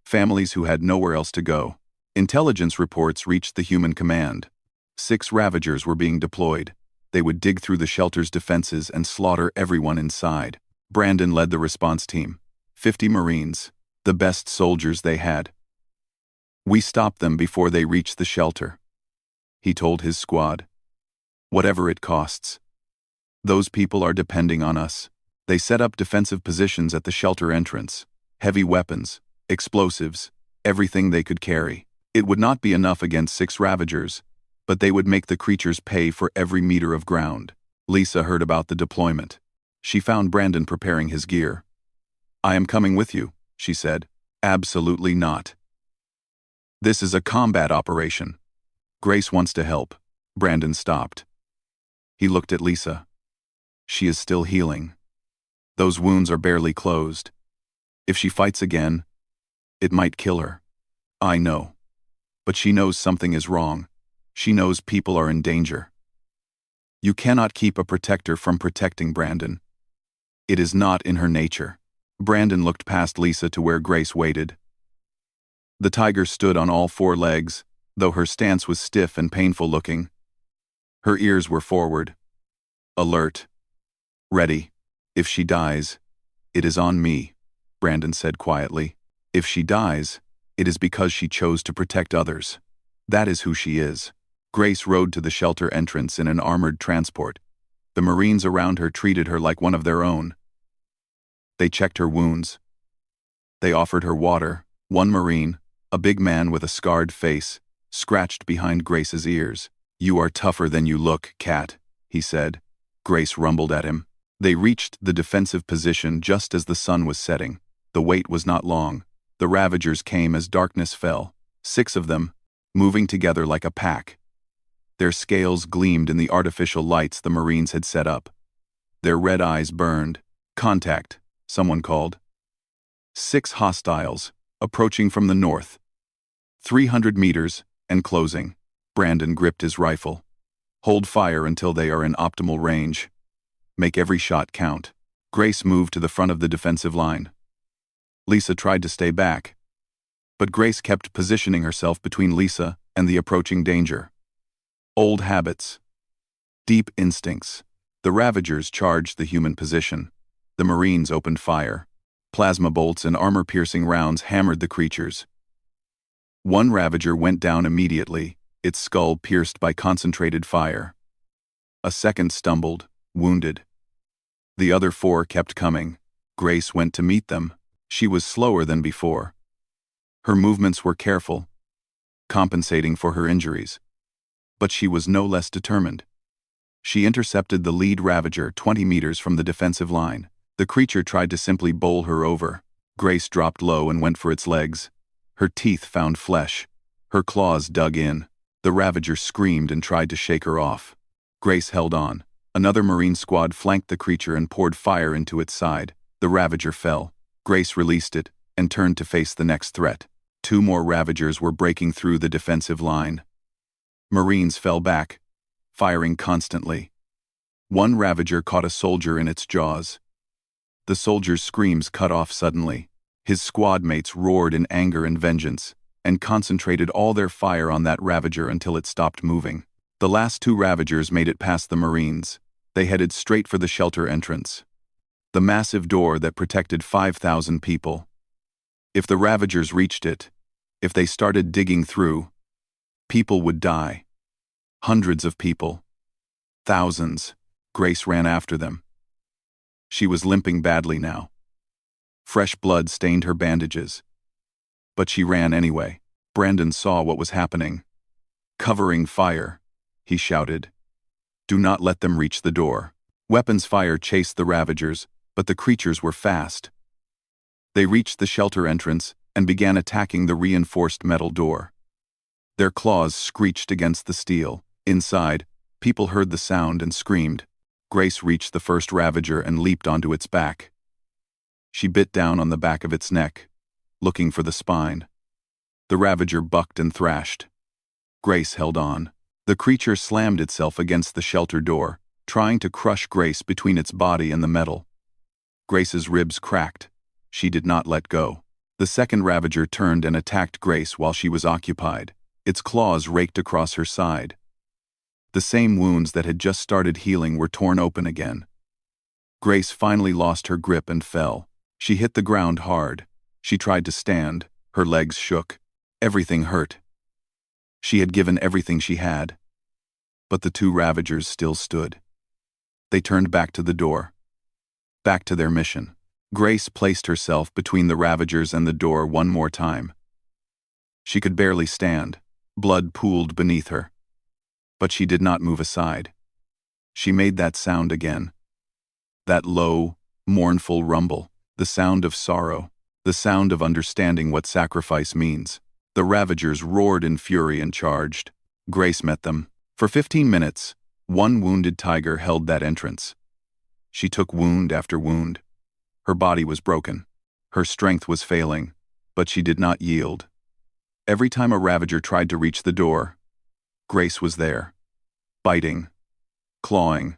families who had nowhere else to go. Intelligence reports reached the human command. 6 ravagers were being deployed. They would dig through the shelter's defenses and slaughter everyone inside. Brandon led the response team. 50 Marines, the best soldiers they had. "We stopped them before they reached the shelter," he told his squad. "Whatever it costs. Those people are depending on us." They set up defensive positions at the shelter entrance. Heavy weapons, explosives, everything they could carry. It would not be enough against 6 ravagers, but they would make the creatures pay for every meter of ground. Lisa heard about the deployment. She found Brandon preparing his gear. "I am coming with you," she said. "Absolutely not. This is a combat operation. Grace wants to help." Brandon stopped. He looked at Lisa. "She is still healing. Those wounds are barely closed. If she fights again, it might kill her. I know. But she knows something is wrong. She knows people are in danger. You cannot keep a protector from protecting Brandon. It is not in her nature." Brandon looked past Lisa to where Grace waited. The tiger stood on all 4 legs, though her stance was stiff and painful looking. Her ears were forward. Alert. Ready. If she dies, "It is on me," Brandon said quietly. "If she dies, it is because she chose to protect others. That is who she is." Grace rode to the shelter entrance in an armored transport. The Marines around her treated her like one of their own. They checked her wounds. They offered her water. One Marine, a big man with a scarred face, scratched behind Grace's ears. "You are tougher than you look, Cat," he said. Grace rumbled at him. They reached the defensive position just as the sun was setting. The wait was not long. The Ravagers came as darkness fell. 6 of them, moving together like a pack. Their scales gleamed in the artificial lights the Marines had set up. Their red eyes burned. "Contact," someone called. 6 hostiles, approaching from the north. 300 meters, and closing. Brandon gripped his rifle. "Hold fire until they are in optimal range. Make every shot count." Grace moved to the front of the defensive line. Lisa tried to stay back, but Grace kept positioning herself between Lisa and the approaching danger. Old habits. Deep instincts. The Ravagers charged the human position. The Marines opened fire. Plasma bolts and armor-piercing rounds hammered the creatures. One Ravager went down immediately, its skull pierced by concentrated fire. A second stumbled, wounded. The other 4 kept coming. Grace went to meet them. She was slower than before. Her movements were careful, compensating for her injuries. But she was no less determined. She intercepted the lead Ravager 20 meters from the defensive line. The creature tried to simply bowl her over. Grace dropped low and went for its legs. Her teeth found flesh. Her claws dug in. The Ravager screamed and tried to shake her off. Grace held on. Another Marine squad flanked the creature and poured fire into its side. The Ravager fell. Grace released it and turned to face the next threat. 2 more Ravagers were breaking through the defensive line. Marines fell back, firing constantly. One Ravager caught a soldier in its jaws. The soldier's screams cut off suddenly. His squad mates roared in anger and vengeance, and concentrated all their fire on that Ravager until it stopped moving. The last 2 Ravagers made it past the Marines. They headed straight for the shelter entrance, the massive door that protected 5,000 people. If the Ravagers reached it, if they started digging through, people would die. Hundreds of people. Thousands. Grace ran after them. She was limping badly now. Fresh blood stained her bandages. But she ran anyway. Brandon saw what was happening. "Covering fire," he shouted. "Do not let them reach the door." Weapons fire chased the Ravagers, but the creatures were fast. They reached the shelter entrance and began attacking the reinforced metal door. Their claws screeched against the steel. Inside, people heard the sound and screamed. Grace reached the first Ravager and leaped onto its back. She bit down on the back of its neck, looking for the spine. The Ravager bucked and thrashed. Grace held on. The creature slammed itself against the shelter door, trying to crush Grace between its body and the metal. Grace's ribs cracked. She did not let go. The second Ravager turned and attacked Grace while she was occupied. Its claws raked across her side. The same wounds that had just started healing were torn open again. Grace finally lost her grip and fell. She hit the ground hard. She tried to stand. Her legs shook. Everything hurt. She had given everything she had. But the 2 Ravagers still stood. They turned back to the door. Back to their mission. Grace placed herself between the Ravagers and the door one more time. She could barely stand. Blood pooled beneath her. But she did not move aside. She made that sound again. That low, mournful rumble. The sound of sorrow. The sound of understanding what sacrifice means. The Ravagers roared in fury and charged. Grace met them. For 15 minutes, one wounded tiger held that entrance. She took wound after wound. Her body was broken. Her strength was failing, but she did not yield. Every time a Ravager tried to reach the door, Grace was there, biting, clawing.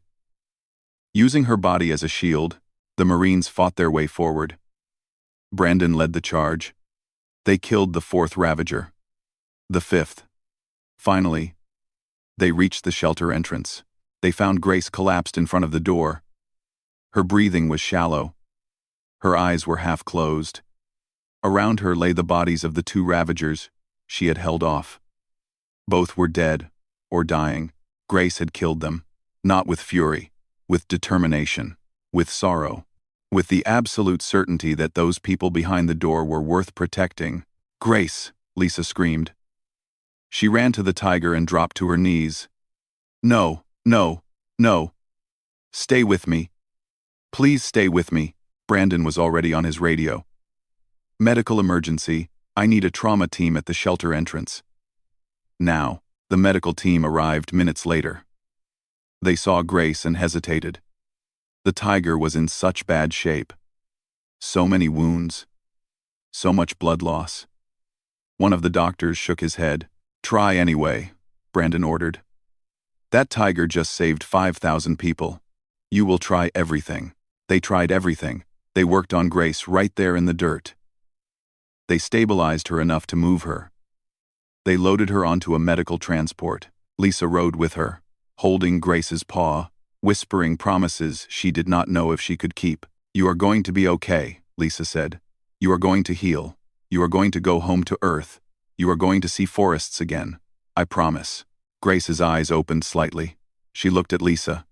Using her body as a shield, the Marines fought their way forward. Brandon led the charge. They killed the 4th Ravager. The 5th. Finally, they reached the shelter entrance. They found Grace collapsed in front of the door. Her breathing was shallow. Her eyes were half closed. Around her lay the bodies of the two Ravagers she had held off. Both were dead, or dying. Grace had killed them, not with fury, with determination, with sorrow, with the absolute certainty that those people behind the door were worth protecting. "Grace!" Lisa screamed. She ran to the tiger and dropped to her knees. "No, no, no. Stay with me. Please stay with me." Brandon was already on his radio. "Medical emergency. I need a trauma team at the shelter entrance." Now, the medical team arrived minutes later. They saw Grace and hesitated. The tiger was in such bad shape. So many wounds. So much blood loss. One of the doctors shook his head. "Try anyway," Brandon ordered. "That tiger just saved 5,000 people. You will try everything." They tried everything. They worked on Grace right there in the dirt. They stabilized her enough to move her. They loaded her onto a medical transport. Lisa rode with her, holding Grace's paw, whispering promises she did not know if she could keep. "You are going to be okay," Lisa said. "You are going to heal. You are going to go home to Earth. You are going to see forests again. I promise." Grace's eyes opened slightly. She looked at Lisa.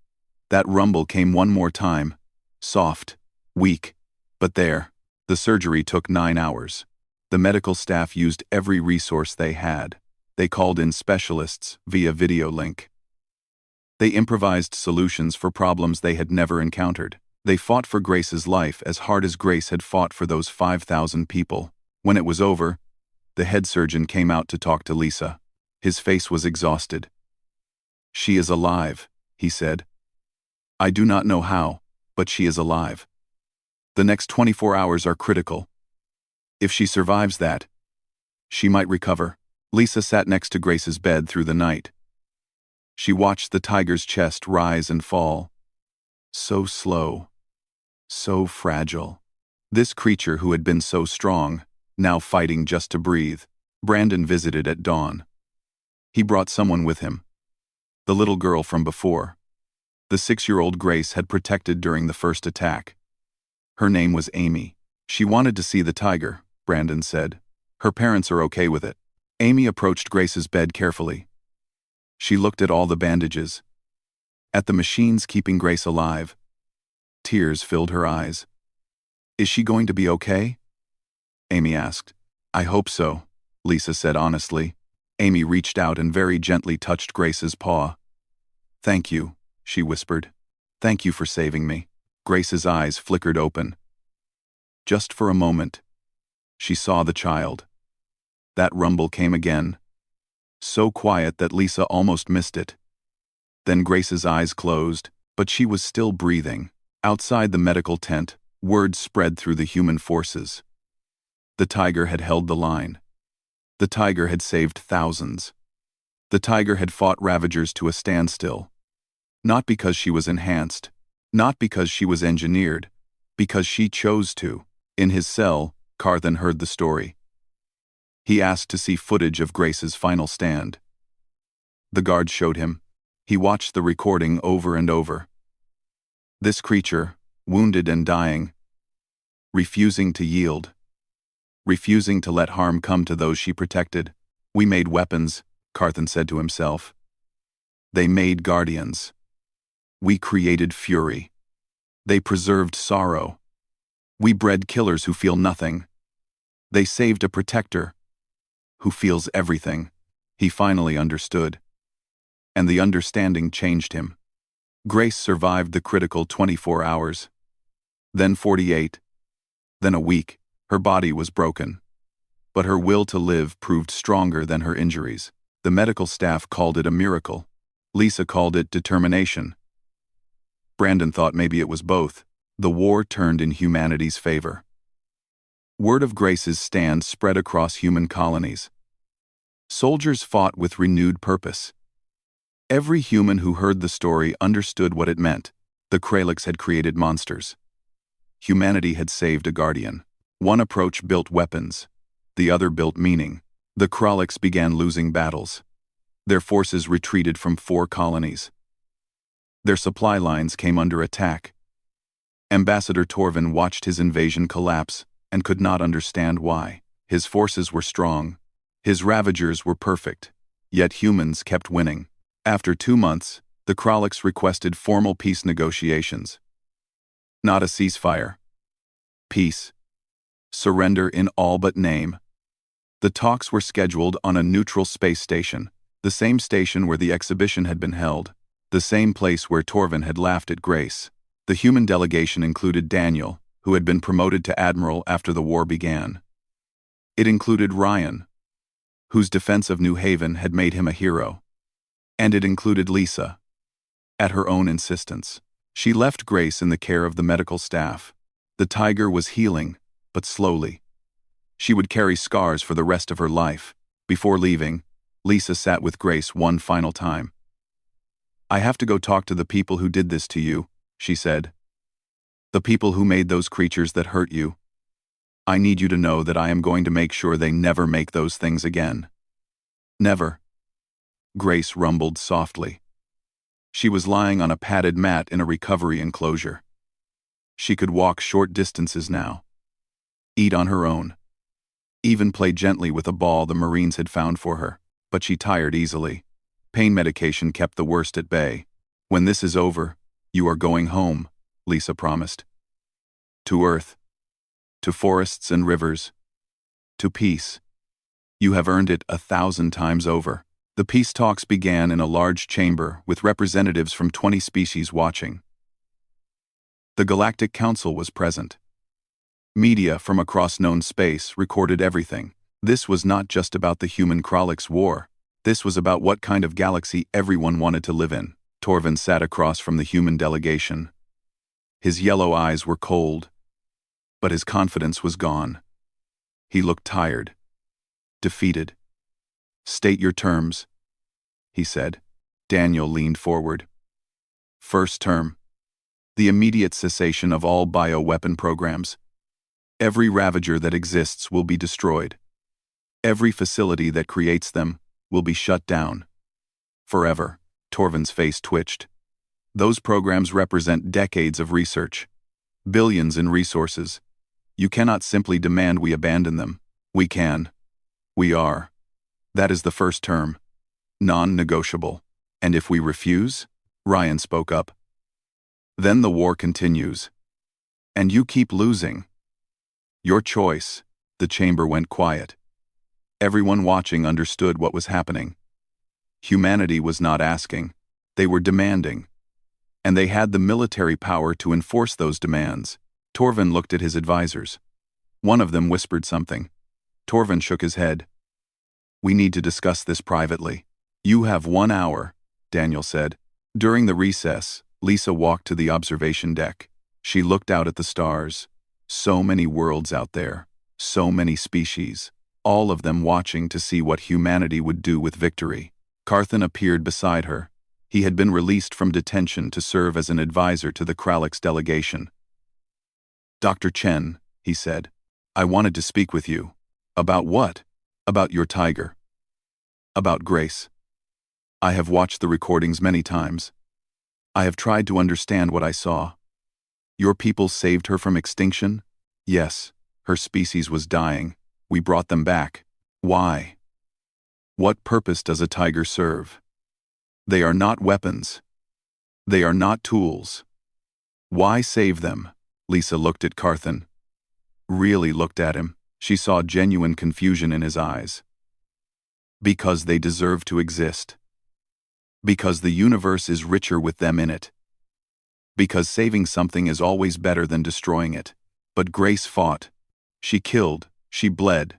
That rumble came one more time. Soft, weak, but there. The surgery took 9 hours. The medical staff used every resource they had. They called in specialists via video link. They improvised solutions for problems they had never encountered. They fought for Grace's life as hard as Grace had fought for those 5,000 people. When it was over, the head surgeon came out to talk to Lisa. His face was exhausted. "She is alive," he said. "I do not know how, but she is alive. The next 24 hours are critical. If she survives that, she might recover." Lisa sat next to Grace's bed through the night. She watched the tiger's chest rise and fall. So slow. So fragile. This creature who had been so strong, now fighting just to breathe. Brandon visited at dawn. He brought someone with him. The little girl from before. The 6-year-old Grace had protected during the first attack. Her name was Amy. "She wanted to see the tiger," Brandon said. "Her parents are okay with it." Amy approached Grace's bed carefully. She looked at all the bandages. At the machines keeping Grace alive. Tears filled her eyes. "Is she going to be okay?" Amy asked. "I hope so," Lisa said honestly. Amy reached out and very gently touched Grace's paw. "Thank you," she whispered. "Thank you for saving me." Grace's eyes flickered open. Just for a moment, she saw the child. That rumble came again. So quiet that Lisa almost missed it. Then Grace's eyes closed, but she was still breathing. Outside the medical tent, word spread through the human forces. The tiger had held the line. The tiger had saved thousands. The tiger had fought Ravagers to a standstill. Not because she was enhanced, not because she was engineered, because she chose to. In his cell, Carthan heard the story. He asked to see footage of Grace's final stand. The guard showed him. He watched the recording over and over. This creature, wounded and dying, refusing to yield, refusing to let harm come to those she protected. "We made weapons," Carthan said to himself. "They made guardians. We created fury. They preserved sorrow. We bred killers who feel nothing. They saved a protector who feels everything." He finally understood. And the understanding changed him. Grace survived the critical 24 hours. Then 48. Then a week. Her body was broken. But her will to live proved stronger than her injuries. The medical staff called it a miracle. Lisa called it determination. Brandon thought maybe it was both. The war turned in humanity's favor. Word of Grace's stand spread across human colonies. Soldiers fought with renewed purpose. Every human who heard the story understood what it meant. The Kralix had created monsters. Humanity had saved a guardian. One approach built weapons. The other built meaning. The Kralix began losing battles. Their forces retreated from 4 colonies. Their supply lines came under attack. Ambassador Torvin watched his invasion collapse and could not understand why. His forces were strong. His ravagers were perfect. Yet humans kept winning. After 2 months, the Kralliks requested formal peace negotiations. Not a ceasefire. Peace. Surrender in all but name. The talks were scheduled on a neutral space station, the same station where the exhibition had been held, the same place where Torvin had laughed at Grace. The human delegation included Daniel, who had been promoted to admiral after the war began. It included Ryan, whose defense of New Haven had made him a hero. And it included Lisa. At her own insistence, she left Grace in the care of the medical staff. The tiger was healing, but slowly. She would carry scars for the rest of her life. Before leaving, Lisa sat with Grace one final time. "I have to go talk to the people who did this to you," she said. "The people who made those creatures that hurt you. I need you to know that I am going to make sure they never make those things again." "Never." Grace rumbled softly. She was lying on a padded mat in a recovery enclosure. She could walk short distances now, eat on her own, even play gently with a ball the Marines had found for her, but she tired easily. Pain medication kept the worst at bay. "When this is over, you are going home," Lisa promised. "To Earth. To forests and rivers. To peace. You have earned it 1,000 times over." The peace talks began in a large chamber with representatives from 20 species watching. The Galactic Council was present. Media from across known space recorded everything. This was not just about the human Kralliks war. This was about what kind of galaxy everyone wanted to live in. Torvin sat across from the human delegation. His yellow eyes were cold, but his confidence was gone. He looked tired, defeated. "State your terms," he said. Daniel leaned forward. "First term. The immediate cessation of all bioweapon programs. Every Ravager that exists will be destroyed. Every facility that creates them will be shut down. Forever." Torvin's face twitched. "Those programs represent decades of research. Billions in resources. You cannot simply demand we abandon them." "We can. We are. That is the first term. Non-negotiable. And if we refuse," Ryan spoke up, "then the war continues. And you keep losing. Your choice." The chamber went quiet. Everyone watching understood what was happening. Humanity was not asking. They were demanding. And they had the military power to enforce those demands. Torvin looked at his advisors. One of them whispered something. Torvin shook his head. "We need to discuss this privately." "You have 1 hour," Daniel said. During the recess, Lisa walked to the observation deck. She looked out at the stars. So many worlds out there. So many species. All of them watching to see what humanity would do with victory. Carthan appeared beside her. He had been released from detention to serve as an advisor to the Kralliks delegation. "Dr. Chen," he said, "I wanted to speak with you." "About what?" "About your tiger. About Grace. I have watched the recordings many times. I have tried to understand what I saw. Your people saved her from extinction? Yes, her species was dying. We brought them back. Why? What purpose does a tiger serve? They are not weapons. They are not tools. Why save them?" Lisa looked at Carthan. Really looked at him. She saw genuine confusion in his eyes. "Because they deserve to exist. Because the universe is richer with them in it. Because saving something is always better than destroying it." But Grace fought. She killed, she bled.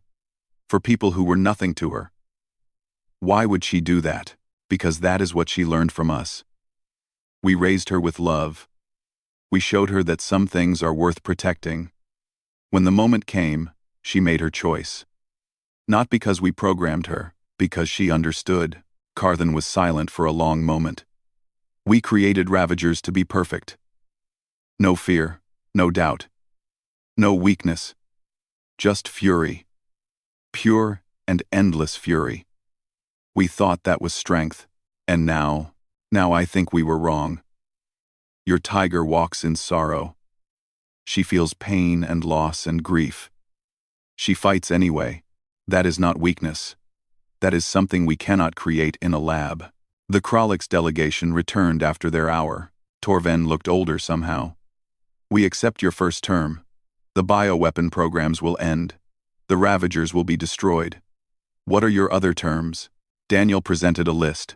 For people who were nothing to her. Why would she do that? Because that is what she learned from us. We raised her with love. We showed her that some things are worth protecting. When the moment came, she made her choice. Not because we programmed her, because she understood. Carthan was silent for a long moment. We created Ravagers to be perfect. No fear, no doubt. No weakness. Just fury. Pure and endless fury. We thought that was strength, and now I think we were wrong. Your tiger walks in sorrow. She feels pain and loss and grief. She fights anyway. That is not weakness. That is something we cannot create in a lab. The Kralix delegation returned after their hour. Torven looked older somehow. We accept your first term. The bioweapon programs will end. The Ravagers will be destroyed. What are your other terms? Daniel presented a list.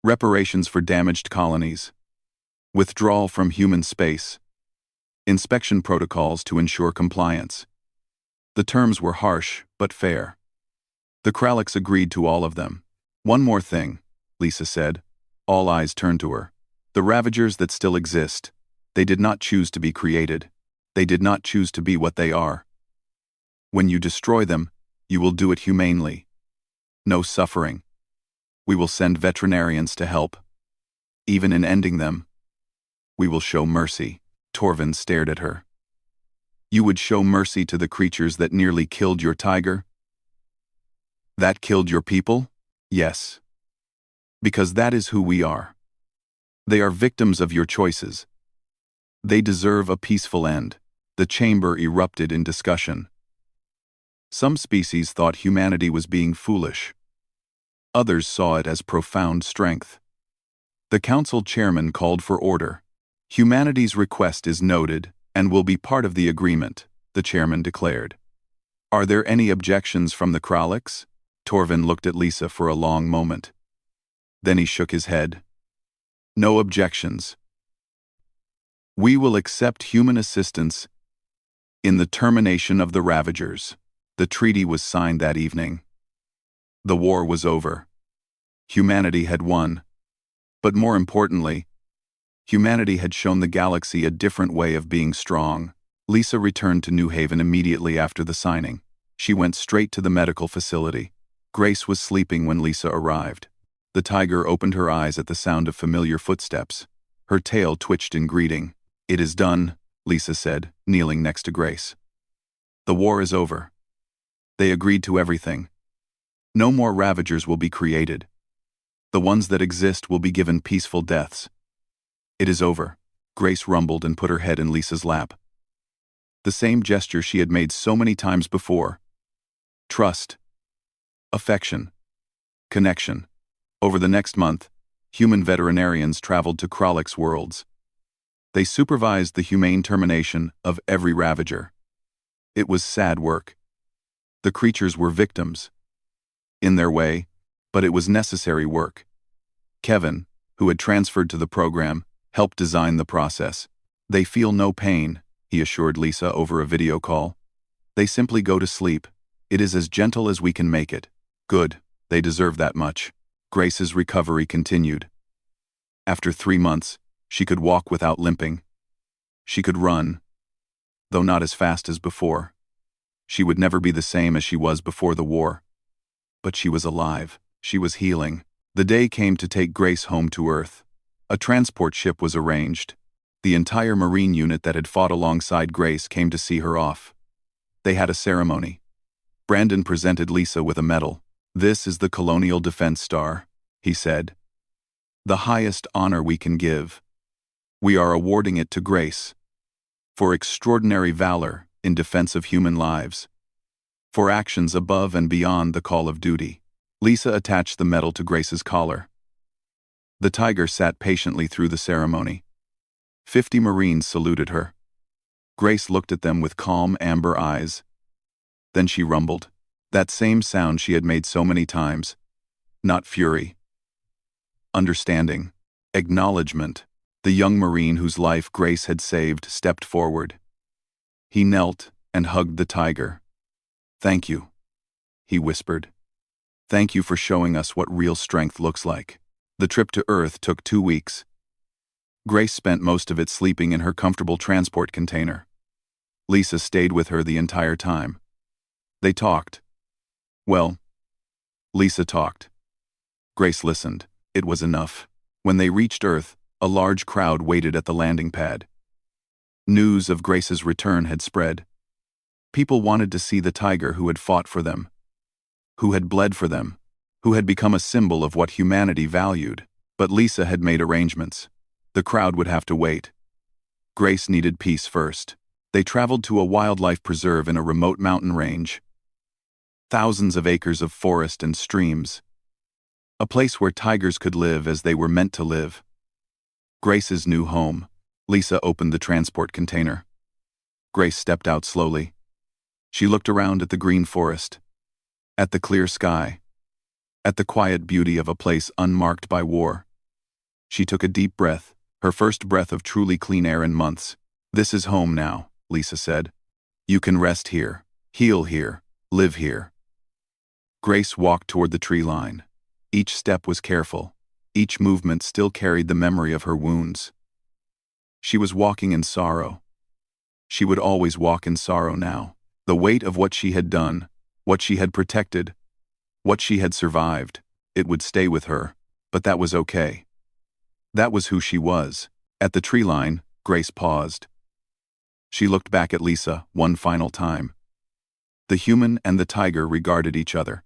Reparations for damaged colonies. Withdrawal from human space. Inspection protocols to ensure compliance. The terms were harsh, but fair. The Kralix agreed to all of them. One more thing, Lisa said. All eyes turned to her. The Ravagers that still exist. They did not choose to be created. They did not choose to be what they are. When you destroy them, you will do it humanely. No suffering. We will send veterinarians to help. Even in ending them, we will show mercy. Torven stared at her. You would show mercy to the creatures that nearly killed your tiger? That killed your people? Yes. Because that is who we are. They are victims of your choices. They deserve a peaceful end. The chamber erupted in discussion. Some species thought humanity was being foolish. Others saw it as profound strength. The council chairman called for order. Humanity's request is noted and will be part of the agreement, the chairman declared. Are there any objections from the Kralix? Torven looked at Lisa for a long moment. Then he shook his head. No objections. We will accept human assistance in the termination of the Ravagers. The treaty was signed that evening. The war was over. Humanity had won. But more importantly, humanity had shown the galaxy a different way of being strong. Lisa returned to New Haven immediately after the signing. She went straight to the medical facility. Grace was sleeping when Lisa arrived. The tiger opened her eyes at the sound of familiar footsteps. Her tail twitched in greeting. It is done, Lisa said, kneeling next to Grace. The war is over. They agreed to everything. No more Ravagers will be created. The ones that exist will be given peaceful deaths. It is over. Grace rumbled and put her head in Lisa's lap. The same gesture she had made so many times before. Trust. Affection. Connection. Over the next month, human veterinarians traveled to Kralix worlds. They supervised the humane termination of every Ravager. It was sad work. The creatures were victims. In their way, but it was necessary work. Kevin, who had transferred to the program, helped design the process. They feel no pain, he assured Lisa over a video call. They simply go to sleep. It is as gentle as we can make it. Good, they deserve that much. Grace's recovery continued. After 3 months, she could walk without limping. She could run, though not as fast as before. She would never be the same as she was before the war. But she was alive. She was healing. The day came to take Grace home to Earth. A transport ship was arranged. The entire Marine unit that had fought alongside Grace came to see her off. They had a ceremony. Brandon presented Lisa with a medal. This is the Colonial Defense Star, he said. The highest honor we can give. We are awarding it to Grace. For extraordinary valor in defense of human lives. For actions above and beyond the call of duty. Lisa attached the medal to Grace's collar. The tiger sat patiently through the ceremony. 50 Marines saluted her. Grace looked at them with calm amber eyes. Then she rumbled. That same sound she had made so many times. Not fury. Understanding. Acknowledgement. The young Marine whose life Grace had saved stepped forward. He knelt and hugged the tiger. Thank you, he whispered. Thank you for showing us what real strength looks like. The trip to Earth took 2 weeks. Grace spent most of it sleeping in her comfortable transport container. Lisa stayed with her the entire time. They talked. Well, Lisa talked. Grace listened. It was enough. When they reached Earth, a large crowd waited at the landing pad. News of Grace's return had spread. People wanted to see the tiger who had fought for them, who had bled for them, who had become a symbol of what humanity valued. But Lisa had made arrangements. The crowd would have to wait. Grace needed peace first. They traveled to a wildlife preserve in a remote mountain range. Thousands of acres of forest and streams. A place where tigers could live as they were meant to live. Grace's new home. Lisa opened the transport container. Grace stepped out slowly. She looked around at the green forest, at the clear sky, at the quiet beauty of a place unmarked by war. She took a deep breath, her first breath of truly clean air in months. "This is home now," Lisa said. "You can rest here, heal here, live here." Grace walked toward the tree line. Each step was careful. Each movement still carried the memory of her wounds. She was walking in sorrow. She would always walk in sorrow now. The weight of what she had done, what she had protected, what she had survived, it would stay with her, but that was okay. That was who she was. At the tree line, Grace paused. She looked back at Lisa one final time. The human and the tiger regarded each other.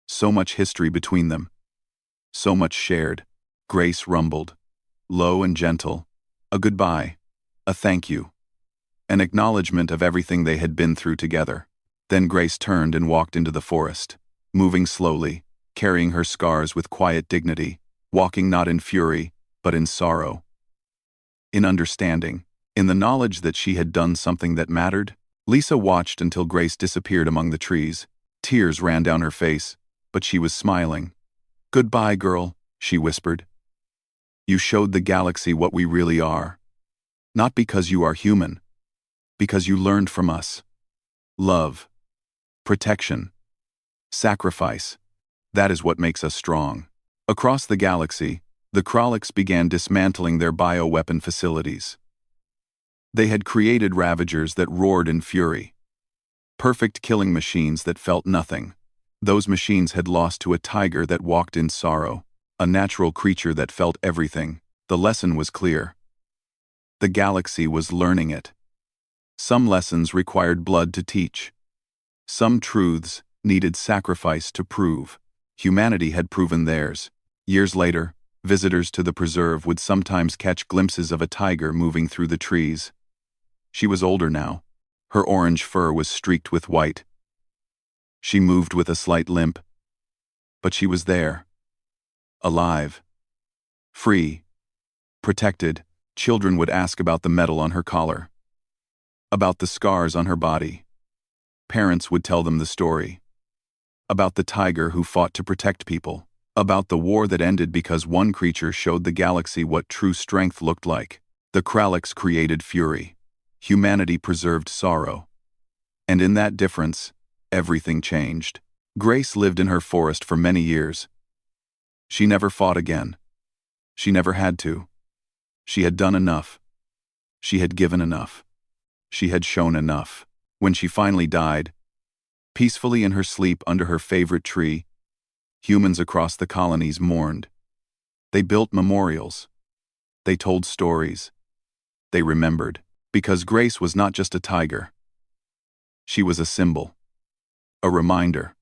So much history between them. So much shared. Grace rumbled, low and gentle, a goodbye, a thank you, an acknowledgement of everything they had been through together. Then Grace turned and walked into the forest, moving slowly, carrying her scars with quiet dignity, walking not in fury, but in sorrow. In understanding, in the knowledge that she had done something that mattered. Lisa watched until Grace disappeared among the trees. Tears ran down her face, but she was smiling. "Goodbye, girl," she whispered. "You showed the galaxy what we really are. Not because you are human, because you learned from us. Love, protection, sacrifice. That is what makes us strong." Across the galaxy, the Kralliks began dismantling their bioweapon facilities. They had created Ravagers that roared in fury. Perfect killing machines that felt nothing. Those machines had lost to a tiger that walked in sorrow, a natural creature that felt everything. The lesson was clear. The galaxy was learning it. Some lessons required blood to teach. Some truths needed sacrifice to prove. Humanity had proven theirs. Years later, visitors to the preserve would sometimes catch glimpses of a tiger moving through the trees. She was older now. Her orange fur was streaked with white. She moved with a slight limp. But she was there. Alive. Free. Protected. Children would ask about the metal on her collar. About the scars on her body. Parents would tell them the story. About the tiger who fought to protect people. About the war that ended because one creature showed the galaxy what true strength looked like. The Kralliks created fury. Humanity preserved sorrow. And in that difference, everything changed. Grace lived in her forest for many years. She never fought again. She never had to. She had done enough. She had given enough. She had shown enough. When she finally died, peacefully in her sleep under her favorite tree, humans across the colonies mourned. They built memorials. They told stories. They remembered. Because Grace was not just a tiger. She was a symbol. A reminder.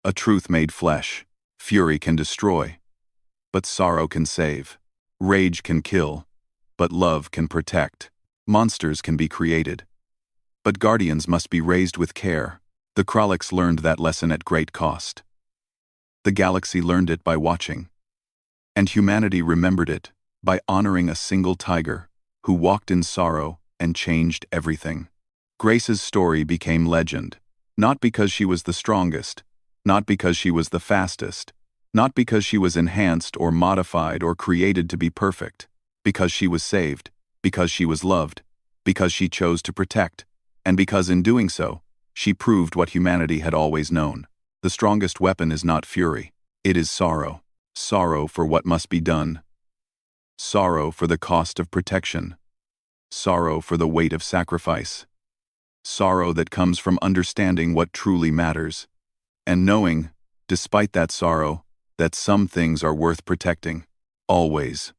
A truth made flesh. Fury can destroy, but sorrow can save. Rage can kill, but love can protect. Monsters can be created, but guardians must be raised with care. The Kralliks learned that lesson at great cost. The galaxy learned it by watching. And humanity remembered it by honoring a single tiger who walked in sorrow and changed everything. Grace's story became legend, not because she was the strongest, not because she was the fastest, not because she was enhanced or modified or created to be perfect, because she was saved, because she was loved, because she chose to protect, and because in doing so, she proved what humanity had always known. The strongest weapon is not fury, it is sorrow. Sorrow for what must be done. Sorrow for the cost of protection. Sorrow for the weight of sacrifice. Sorrow that comes from understanding what truly matters. And knowing, despite that sorrow, that some things are worth protecting. Always.